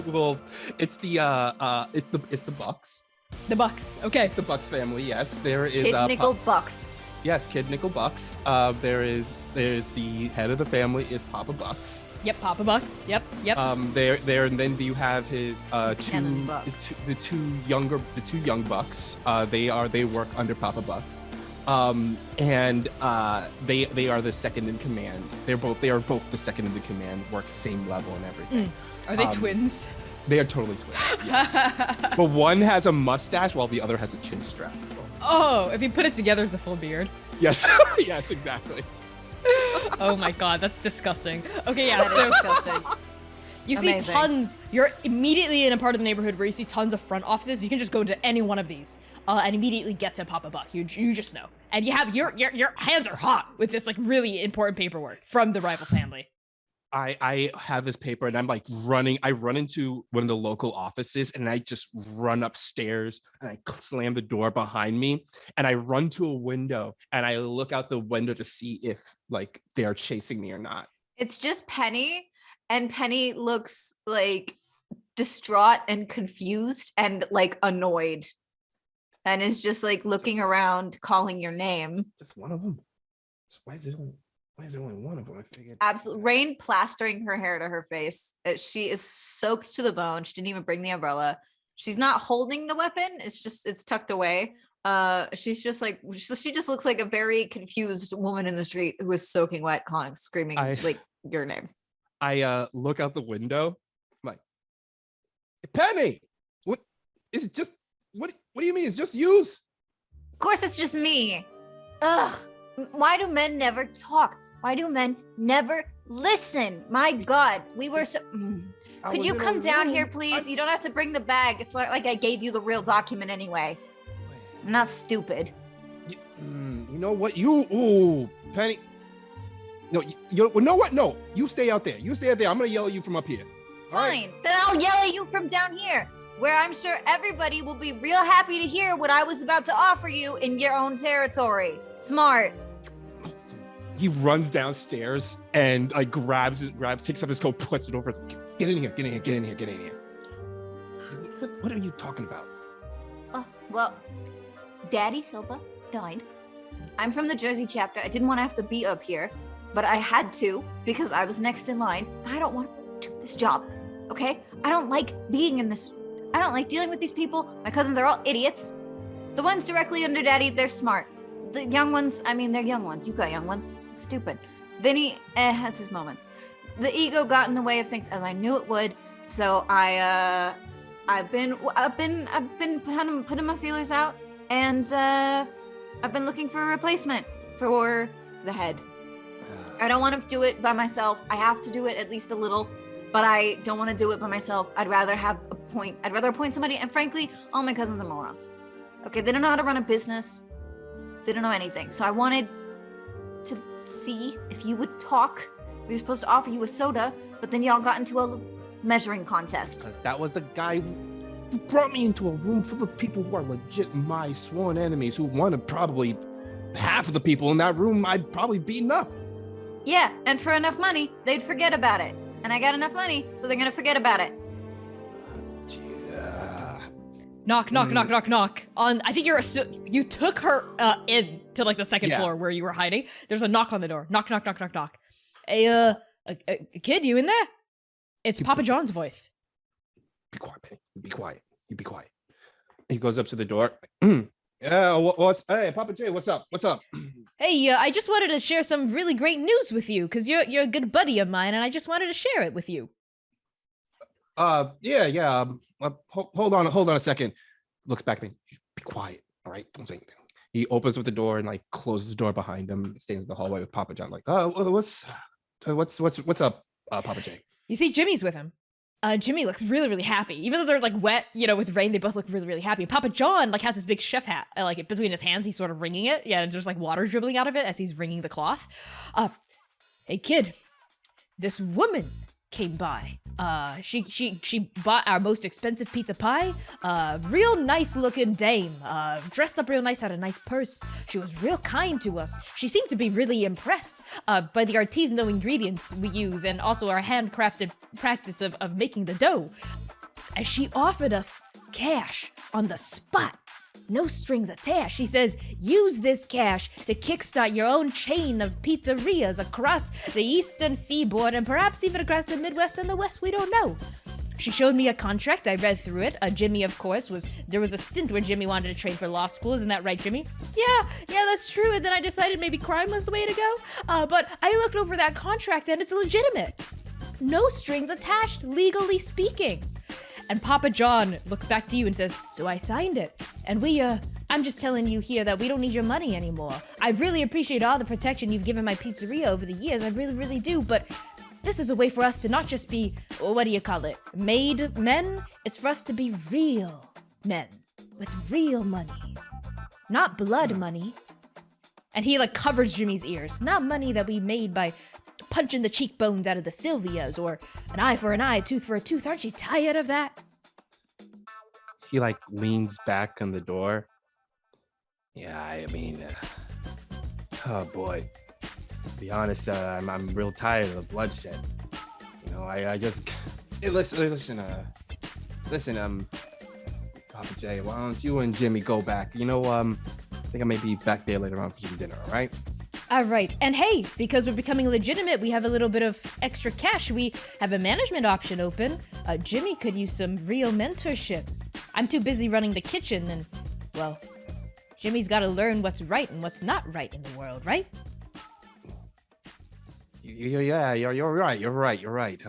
well, it's the Bucks. the Bucks? Okay. The Bucks family, yes. There is Kid Nickel Bucks. Yes, Kid Nickel Bucks. There's the head of the family is Papa Bucks. Yep, Papa Bucks. Yep. There, and then you have his Cannon Bucks. the two young bucks. They work under Papa Bucks. They are the second in command. They are both the second in the command, work same level and everything. Are they twins? They are totally twins. Yes. But one has a mustache while the other has a chin strap. Oh, if you put it together, it's a full beard. Yes. Yes, exactly. Oh my god, that's disgusting. Okay, yeah, That is so disgusting. you see amazing. tons. You're immediately in a part of the neighborhood where you see tons of front offices. You can just go to any one of these and immediately get to Papa Buck. You just know, and you have your hands are hot with this like really important paperwork from the rival family. I have this paper and I'm like running. I run into one of the local offices and I just run upstairs and I slam the door behind me and I run to a window and I look out the window to see if like they're chasing me or not. It's just Penny, and Penny looks like distraught and confused and like annoyed, and is just like looking around, calling your name. Just one of them. Why is there only one of them? I figured. Absolutely. Rain plastering her hair to her face. She is soaked to the bone. She didn't even bring the umbrella. She's not holding the weapon. It's tucked away. She's just like, she just looks like a very confused woman in the street who is soaking wet, screaming like your name. I look out the window. I'm like, Penny, what is it? Just what do you mean? It's just yous? Of course, it's just me. Ugh. Why do men never talk? Why do men never listen? My God, we were so. Could you come down here, please? You don't have to bring the bag. It's not like I gave you the real document anyway. I'm not stupid. You know what? Penny. No, you know what? No, you stay out there. You stay out there. I'm gonna yell at you from up here. All right? Fine. Then I'll yell at you from down here, where I'm sure everybody will be real happy to hear what I was about to offer you in your own territory. Smart. He runs downstairs and like takes up his coat, puts it over. Get in here. What are you talking about? Well, Daddy Silva died. I'm from the Jersey chapter. I didn't want to have to be up here, but I had to because I was next in line. I don't want to do this job, okay? I don't like being in this. I don't like dealing with these people. My cousins are all idiots. The ones directly under Daddy, they're smart. The young ones, I mean, they're young ones. You got young ones. Stupid. Vinny has his moments. The ego got in the way of things, as I knew it would. So I've been putting my feelers out, and I've been looking for a replacement for the head. I don't want to do it by myself. I have to do it at least a little, but I don't want to do it by myself. I'd rather appoint somebody. And frankly, all my cousins are morons. Okay, they don't know how to run a business. They don't know anything. So I wanted to see if you would talk. We were supposed to offer you a soda, but then y'all got into a measuring contest. That was the guy who brought me into a room full of people who are legit my sworn enemies, who wanted probably half of the people in that room I'd probably beaten up. Yeah, and for enough money, they'd forget about it. And I got enough money, so they're gonna forget about it. Knock. On, I think you took her in to like the second floor where you were hiding. There's a knock on the door. Knock. Hey, kid, you in there? It's Papa John's voice. Be quiet, Penny. You be quiet. He goes up to the door. Yeah, hey, Papa J, what's up? Hey, I just wanted to share some really great news with you because you're a good buddy of mine, and I just wanted to share it with you. Yeah. Hold on a second. Looks back at me. Be quiet. All right. Don't say anything. He opens up the door and like closes the door behind him. Stays in the hallway with Papa John. Like, what's up, Papa J? You see, Jimmy's with him. Jimmy looks really, really happy. Even though they're like wet, with rain, they both look really, really happy. Papa John like has his big chef hat, like between his hands. He's sort of wringing it. Yeah, and there's like water dribbling out of it as he's wringing the cloth. Hey kid, this woman came by. She bought our most expensive pizza pie. Real nice looking dame. Dressed up real nice, had a nice purse. She was real kind to us. She seemed to be really impressed by the artisanal ingredients we use and also our handcrafted practice of making the dough. And she offered us cash on the spot. no strings attached. She says, use this cash to kickstart your own chain of pizzerias across the eastern seaboard and perhaps even across the Midwest and the West, we don't know. She showed me a contract. I read through it. Jimmy, of course, there was a stint where Jimmy wanted to train for law school. Isn't that right, Jimmy? Yeah, that's true. And then I decided maybe crime was the way to go. But I looked over that contract and it's legitimate. No strings attached, legally speaking. And Papa John looks back to you and says, so I signed it. And I'm just telling you here that we don't need your money anymore. I really appreciate all the protection you've given my pizzeria over the years. I really, really do. But this is a way for us to not just be, what do you call it, made men? It's for us to be real men with real money. Not blood money. And he covers Jimmy's ears. Not money that we made by punching the cheekbones out of the Sylvias or an eye for an eye, tooth for a tooth. Aren't you tired of that? He leans back on the door. Yeah, I mean, oh boy. To be honest, I'm real tired of the bloodshed. You know, I just hey, listen, Papa J, why don't you and Jimmy go back? You know, I think I may be back there later on for some dinner, all right? All right. And hey, because we're becoming legitimate, we have a little bit of extra cash. We have a management option open. Jimmy could use some real mentorship. I'm too busy running the kitchen and, well, Jimmy's got to learn what's right and what's not right in the world, right? Yeah, you're right.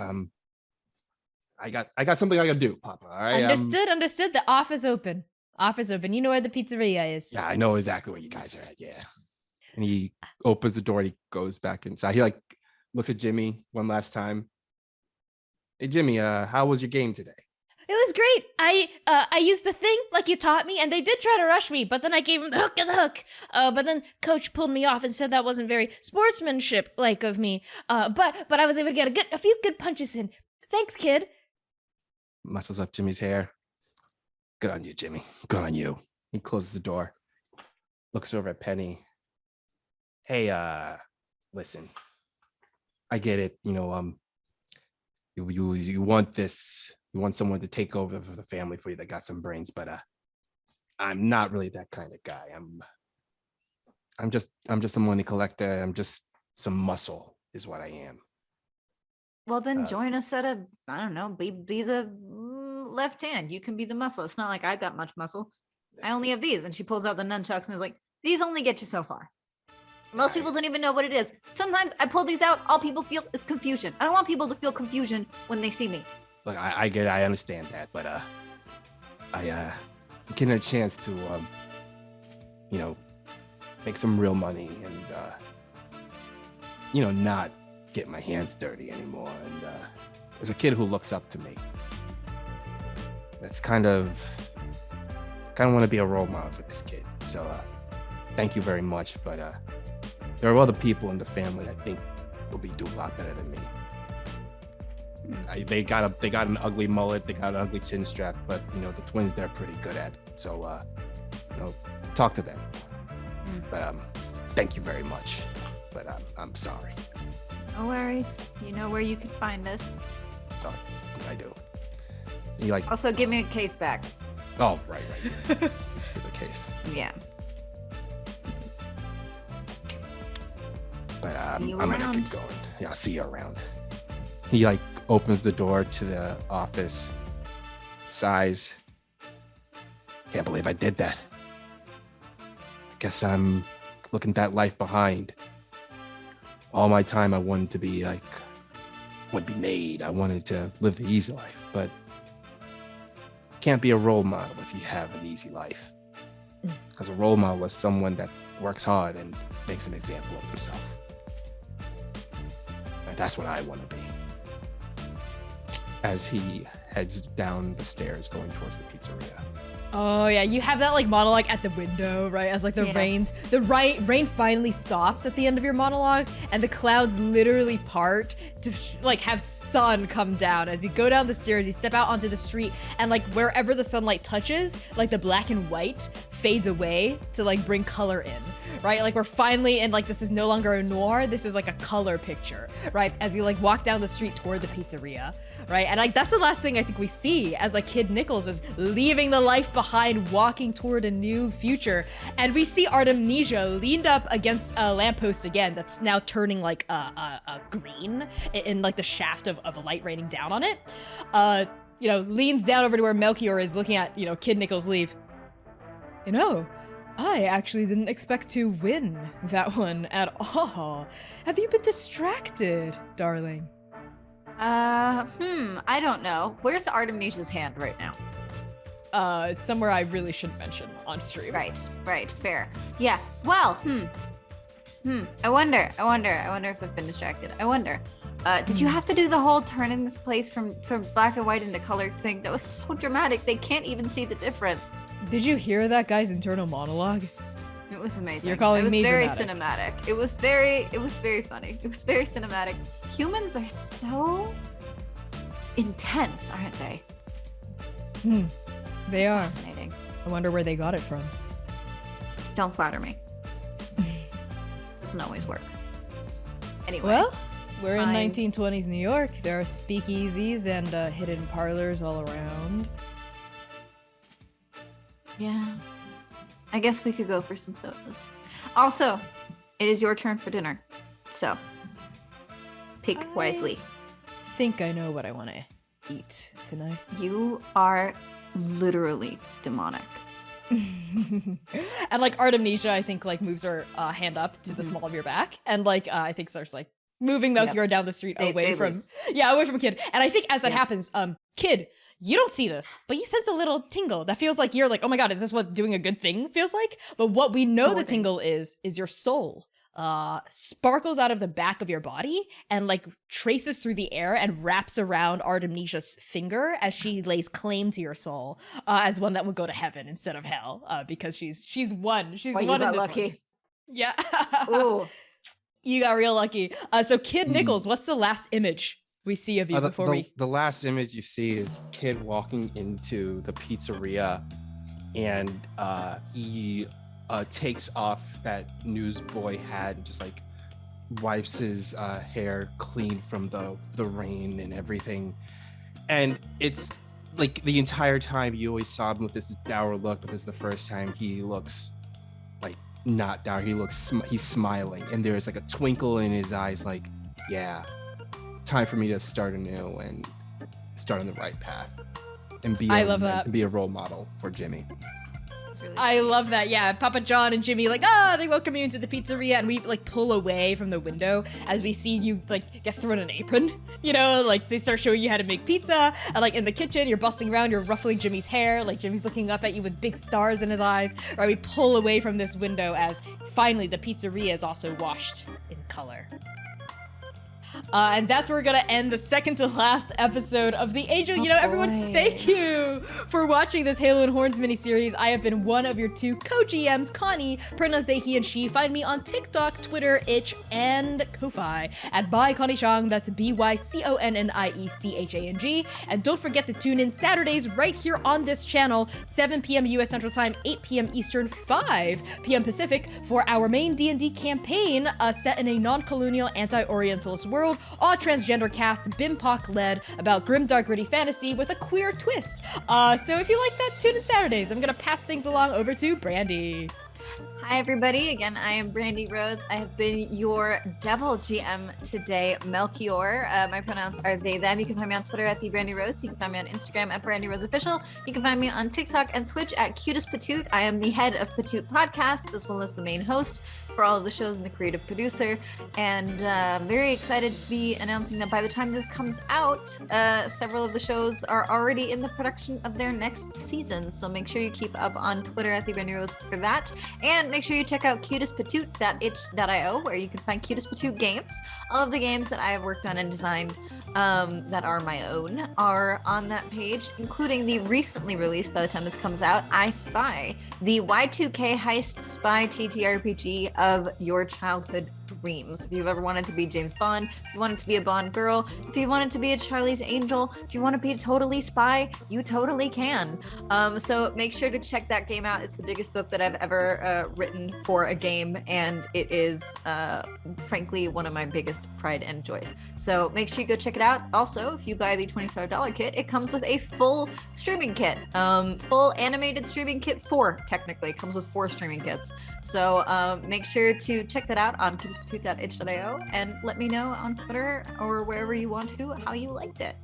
I got something I gotta do, Papa. All right. Understood. The office open. You know where the pizzeria is. Yeah, I know exactly where you guys are at. Yeah. And he opens the door. And he goes back inside. He looks at Jimmy one last time. Hey, Jimmy. How was your game today? It was great. I used the thing like you taught me, and they did try to rush me, but then I gave them the hook. But then Coach pulled me off and said that wasn't very sportsmanship-like of me. But I was able to get a few good punches in. Thanks, kid. Muscles up Jimmy's hair. Good on you, Jimmy. Good on you. He closes the door. Looks over at Penny. Hey, listen. I get it. You know, you want this. You want someone to take over for the family for you that got some brains, but I'm not really that kind of guy. I'm just a money collector. I'm just some muscle is what I am. Well, then join us at I don't know, be the left hand. You can be the muscle. It's not like I got much muscle. I only have these. And she pulls out the nunchucks and is like, these only get you so far. Most people don't even know what it is. Sometimes I pull these out. All people feel is confusion. I don't want people to feel confusion when they see me. Look, I understand that, but getting a chance to you know, make some real money and you know, not get my hands dirty anymore. And as a kid who looks up to me, that's kind of want to be a role model for this kid. So thank you very much, but there are other people in the family I think will do a lot better than me. They got an ugly mullet, they got an ugly chin strap, but you know, the twins, they're pretty good at it. So you know, talk to them. But thank you very much, but I'm sorry. No worries. You know where you can find us. Oh, I do. You also give me a case back. Oh, right. To the case. Yeah. But I'm gonna keep going. Yeah, I'll see you around. He opens the door to the office. Sighs. Can't believe I did that. I guess I'm looking at that life behind. All my time I wanted to be made. I wanted to live the easy life, but can't be a role model if you have an easy life. Because a role model is someone that works hard and makes an example of himself. And that's what I want to be. As he heads down the stairs going towards the pizzeria. Oh yeah, you have that monologue at the window, right? As the rain finally stops at the end of your monologue, and the clouds literally part to have sun come down. As you go down the stairs, you step out onto the street, and wherever the sunlight touches, the black and white fades away to like bring color in, right? Like we're finally in like, this is no longer a noir, this is like a color picture, right? As you like walk down the street toward the pizzeria, right? And like that's the last thing I think we see as like Kid Nichols is leaving the life behind, walking toward a new future. And we see Artemisia leaned up against a lamppost again that's now turning like a green in like the shaft of light raining down on it. You know, leans down over to where Melchior is looking at, you know, Kid Nichols leave. You know, I actually didn't expect to win that one at all. Have you been distracted, darling? I don't know. Where's Artemisia's hand right now? It's somewhere I really shouldn't mention on stream. Right, fair. Yeah, well, I wonder if I've been distracted. I wonder. Did you have to do the whole turning this place from black and white into color thing? That was so dramatic. They can't even see the difference. Did you hear that guy's internal monologue? It was amazing. You're calling me very dramatic. cinematic. It was very funny. It was very cinematic. Humans are so intense, aren't they? They are. Fascinating. I wonder where they got it from. Don't flatter me. Doesn't always work. Anyway. Well, we're in Fine. 1920s New York. There are speakeasies and hidden parlors all around. Yeah. I guess we could go for some sodas. Also, it is your turn for dinner. So, pick wisely. Think I know what I want to eat tonight. You are literally demonic. And like Artemisia, I think like moves her hand up to the small of your back, and like I think starts like moving Melchior down the street away from Kid. And I think as that happens, Kid, you don't see this, but you sense a little tingle that feels like you're like, oh my god, is this what doing a good thing feels like? But what we know the tingle is your soul sparkles out of the back of your body and like traces through the air and wraps around Artemisia's finger as she lays claim to your soul as one that would go to heaven instead of hell because she's one. She's one in this lucky. one. Yeah. Ooh. You got real lucky. So Kid Nichols, what's the last image we see of you before we... The last image you see is Kid walking into the pizzeria, and he takes off that newsboy hat and just like wipes his hair clean from the rain and everything. And it's like the entire time you always saw him with this dour look, but this is the first time he looks like not dour. He looks he's smiling, and there's like a twinkle in his eyes, like, yeah, time for me to start anew and start on the right path and be and be a role model for Jimmy. Really I love that. Yeah, Papa John and Jimmy like, they welcome you into the pizzeria, and we like pull away from the window as we see you like get thrown an apron. You know, like they start showing you how to make pizza, and like in the kitchen, you're bustling around, you're ruffling Jimmy's hair, like Jimmy's looking up at you with big stars in his eyes. Right, we pull away from this window as finally the pizzeria is also washed in color. And that's where we're gonna end the second to last episode of the Angel. You know, everyone, thank you for watching this Halo and Horns miniseries. I have been one of your two co-GMs, Connie, pronouns they, he, and she. Find me on TikTok, Twitter, Itch, and Ko-Fi at ByConnieChang. That's ByConniechang. And don't forget to tune in Saturdays right here on this channel, 7 p.m. U.S. Central Time, 8 p.m. Eastern, 5 p.m. Pacific, for our main D&D campaign set in a non-colonial, anti-Orientalist world, all transgender cast, BIMPOC led, about grim, dark, gritty fantasy with a queer twist. So if you like that, tune in Saturdays. I'm gonna pass things along over to Brandy. Hi, everybody. Again, I am Brandy Rose. I have been your Devil GM today, Melchior. My pronouns are they, them. You can find me on Twitter at @TheBrandyRose. You can find me on Instagram at BrandyRoseOfficial. You can find me on TikTok and Twitch at CutestPatoot. I am the head of Patoot Podcasts, as well as the main host for all of the shows and the creative producer. And I'm very excited to be announcing that by the time this comes out, several of the shows are already in the production of their next season. So make sure you keep up on Twitter at @TheBrandyRose for that. And make sure you check out cutestpatoot.itch.io, where you can find Cutest Patoot games. All of the games that I have worked on and designed that are my own are on that page, including the recently released, by the time this comes out, I Spy, the Y2K heist spy TTRPG of your childhood dreams. If you've ever wanted to be James Bond, if you wanted to be a Bond girl, if you wanted to be a Charlie's Angel, if you want to be totally spy, you totally can. So make sure to check that game out. It's the biggest book that I've ever written for a game, and it is frankly one of my biggest pride and joys. So make sure you go check it out. Also, if you buy the $25 kit, it comes with a full streaming kit, full animated streaming kit 4, technically. It comes with 4 streaming kits. So make sure to check that out on kiddispatoot.itch.io and let me know on Twitter or wherever you want to how you liked it.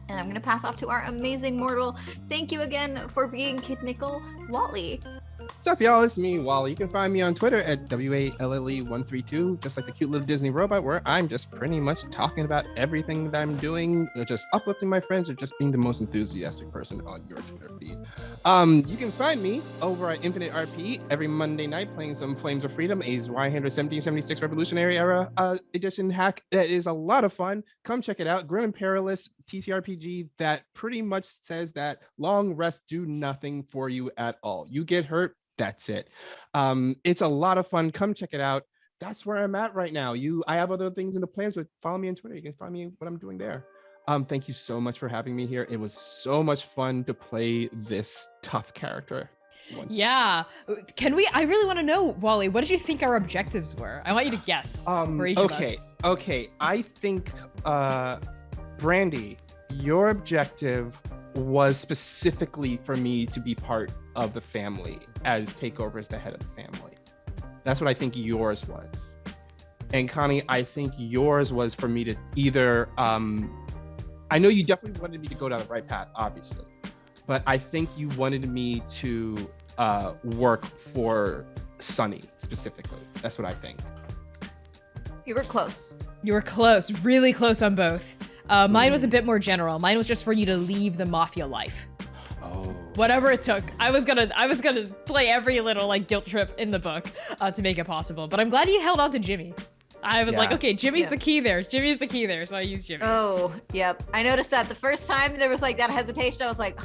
And I'm going to pass off to our amazing mortal. Thank you again for being Kid Nickel, Wally. What's up, y'all? It's me, Wally. You can find me on Twitter at WALLE132, just like the cute little Disney robot, where I'm just pretty much talking about everything that I'm doing, or just uplifting my friends, or just being the most enthusiastic person on your Twitter feed. You can find me over at Infinite RP every Monday night playing some Flames of Freedom, a Zweihander 1776 Revolutionary Era edition hack that is a lot of fun. Come check it out. Grim and Perilous TCRPG that pretty much says that long rests do nothing for you at all. You get hurt, that's it. It's a lot of fun. Come check it out. That's where I'm at right now. I have other things in the plans, but follow me on Twitter. You can find me what I'm doing there. Thank you so much for having me here. It was so much fun to play this tough character. Yeah. I really want to know, Wally, what did you think our objectives were? I want you to guess for each of us. Okay. I think, Brandy, your objective was specifically for me to be part of the family, as Takeover as the head of the family. That's what I think yours was. And Connie, I think yours was for me to either, I know you definitely wanted me to go down the right path, obviously, but I think you wanted me to work for Sunny specifically. That's what I think. You were close. You were close, really close on both. Mine was a bit more general. Mine was just for you to leave the mafia life. Oh. Whatever it took. I was gonna play every little like guilt trip in the book to make it possible. But I'm glad you held on to Jimmy. I was like, okay, Jimmy's the key there. Jimmy's the key there. So I used Jimmy. Oh, yep. I noticed that the first time there was like that hesitation. I was like,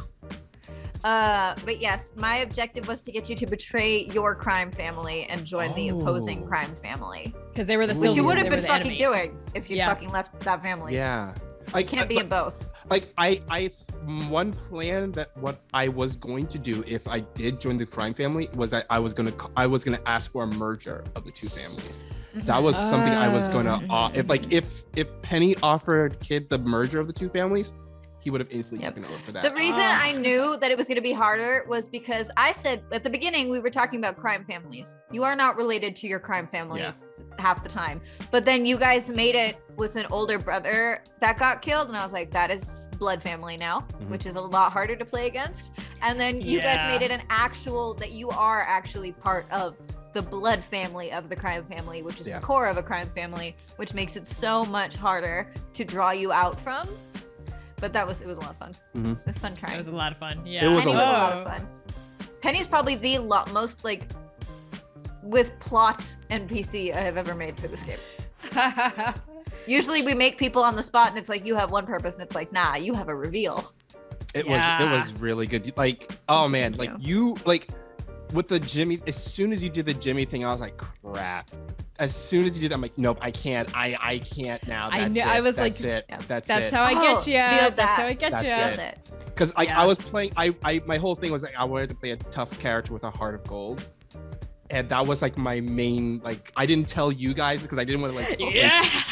but yes, my objective was to get you to betray your crime family and join the opposing crime family. Because they were the Which Sylvians, you would have they were been the fucking enemy. doing if you fucking left that family. Yeah. You can't be in both. Like I one plan that what I was going to do if I did join the crime family was that I was gonna ask for a merger of the two families. That was something I was gonna if Penny offered Kid the merger of the two families, he would have instantly taken over for that. The reason I knew that it was going to be harder was because I said at the beginning we were talking about crime families. You are not related to your crime family half the time. But then you guys made it with an older brother that got killed, and I was like, that is blood family now, which is a lot harder to play against. And then you guys made it an actual that you are actually part of the blood family of the crime family, which is the core of a crime family, which makes it so much harder to draw you out from. But it was a lot of fun. It was fun trying. It was a lot of fun. Yeah. It was Penny was a lot of fun. Penny's probably the most like with plot NPC I have ever made for this game. Usually we make people on the spot and it's like, you have one purpose, and it's like, nah, you have a reveal. It was really good. Like, oh man, like you like with the Jimmy, as soon as you did the Jimmy thing, I was like, crap. As soon as you did that, I'm like, nope, I can't. I can't now. That's I knew. it. I was That's like, it. That's that's it. how I get you. sealed That's that. how I get That's you. it. Because I was playing. My whole thing was like I wanted to play a tough character with a heart of gold. And that was like my main, like, I didn't tell you guys because I didn't want to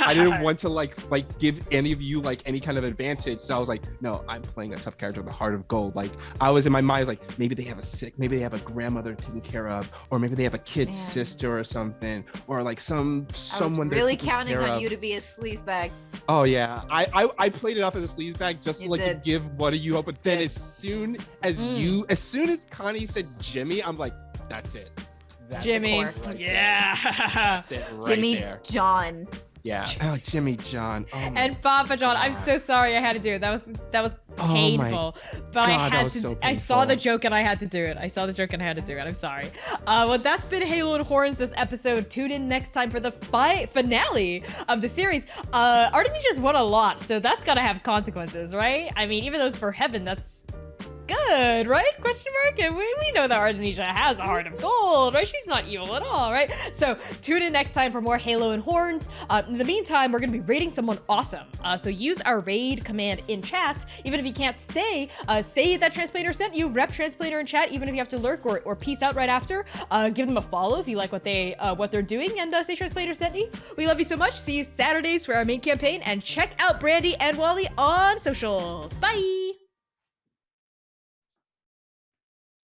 I didn't want to like give any of you like any kind of advantage. So I was like, no, I'm playing a tough character with a heart of gold. Like I was in my mind, I was like, maybe they have maybe they have a grandmother taken care of, or maybe they have a kid's sister or something, or like someone. I was really counting on you to be a sleazebag. Oh yeah, I played it off as a sleazebag just to to give one of you hope. But then as soon as Connie said Jimmy, I'm like, that's it. That's Jimmy. Right That's it right Jimmy there. John. Yeah. Oh, Jimmy John. Oh and Papa John. I'm so sorry I had to do it. That was painful. But I had to. I saw the joke and I had to do it. I'm sorry. Well, that's been Halo and Horns this episode. Tune in next time for the finale of the series. Artemisia's won a lot, so that's gotta have consequences, right? I mean, even though it's for heaven, that's good, right? Question mark. And we know that Artemisia has a heart of gold, right? She's not evil at all, right? So tune in next time for more Halo and Horns. In the meantime, we're gonna be raiding someone awesome. So use our raid command in chat. Even if you can't stay, say that Transplaner sent you. Rep Transplaner in chat, even if you have to lurk or peace out right after. Give them a follow if you like what they're doing, and say Transplaner sent you. We love you so much. See you Saturdays for our main campaign, and check out Brandy and Wally on socials. Bye.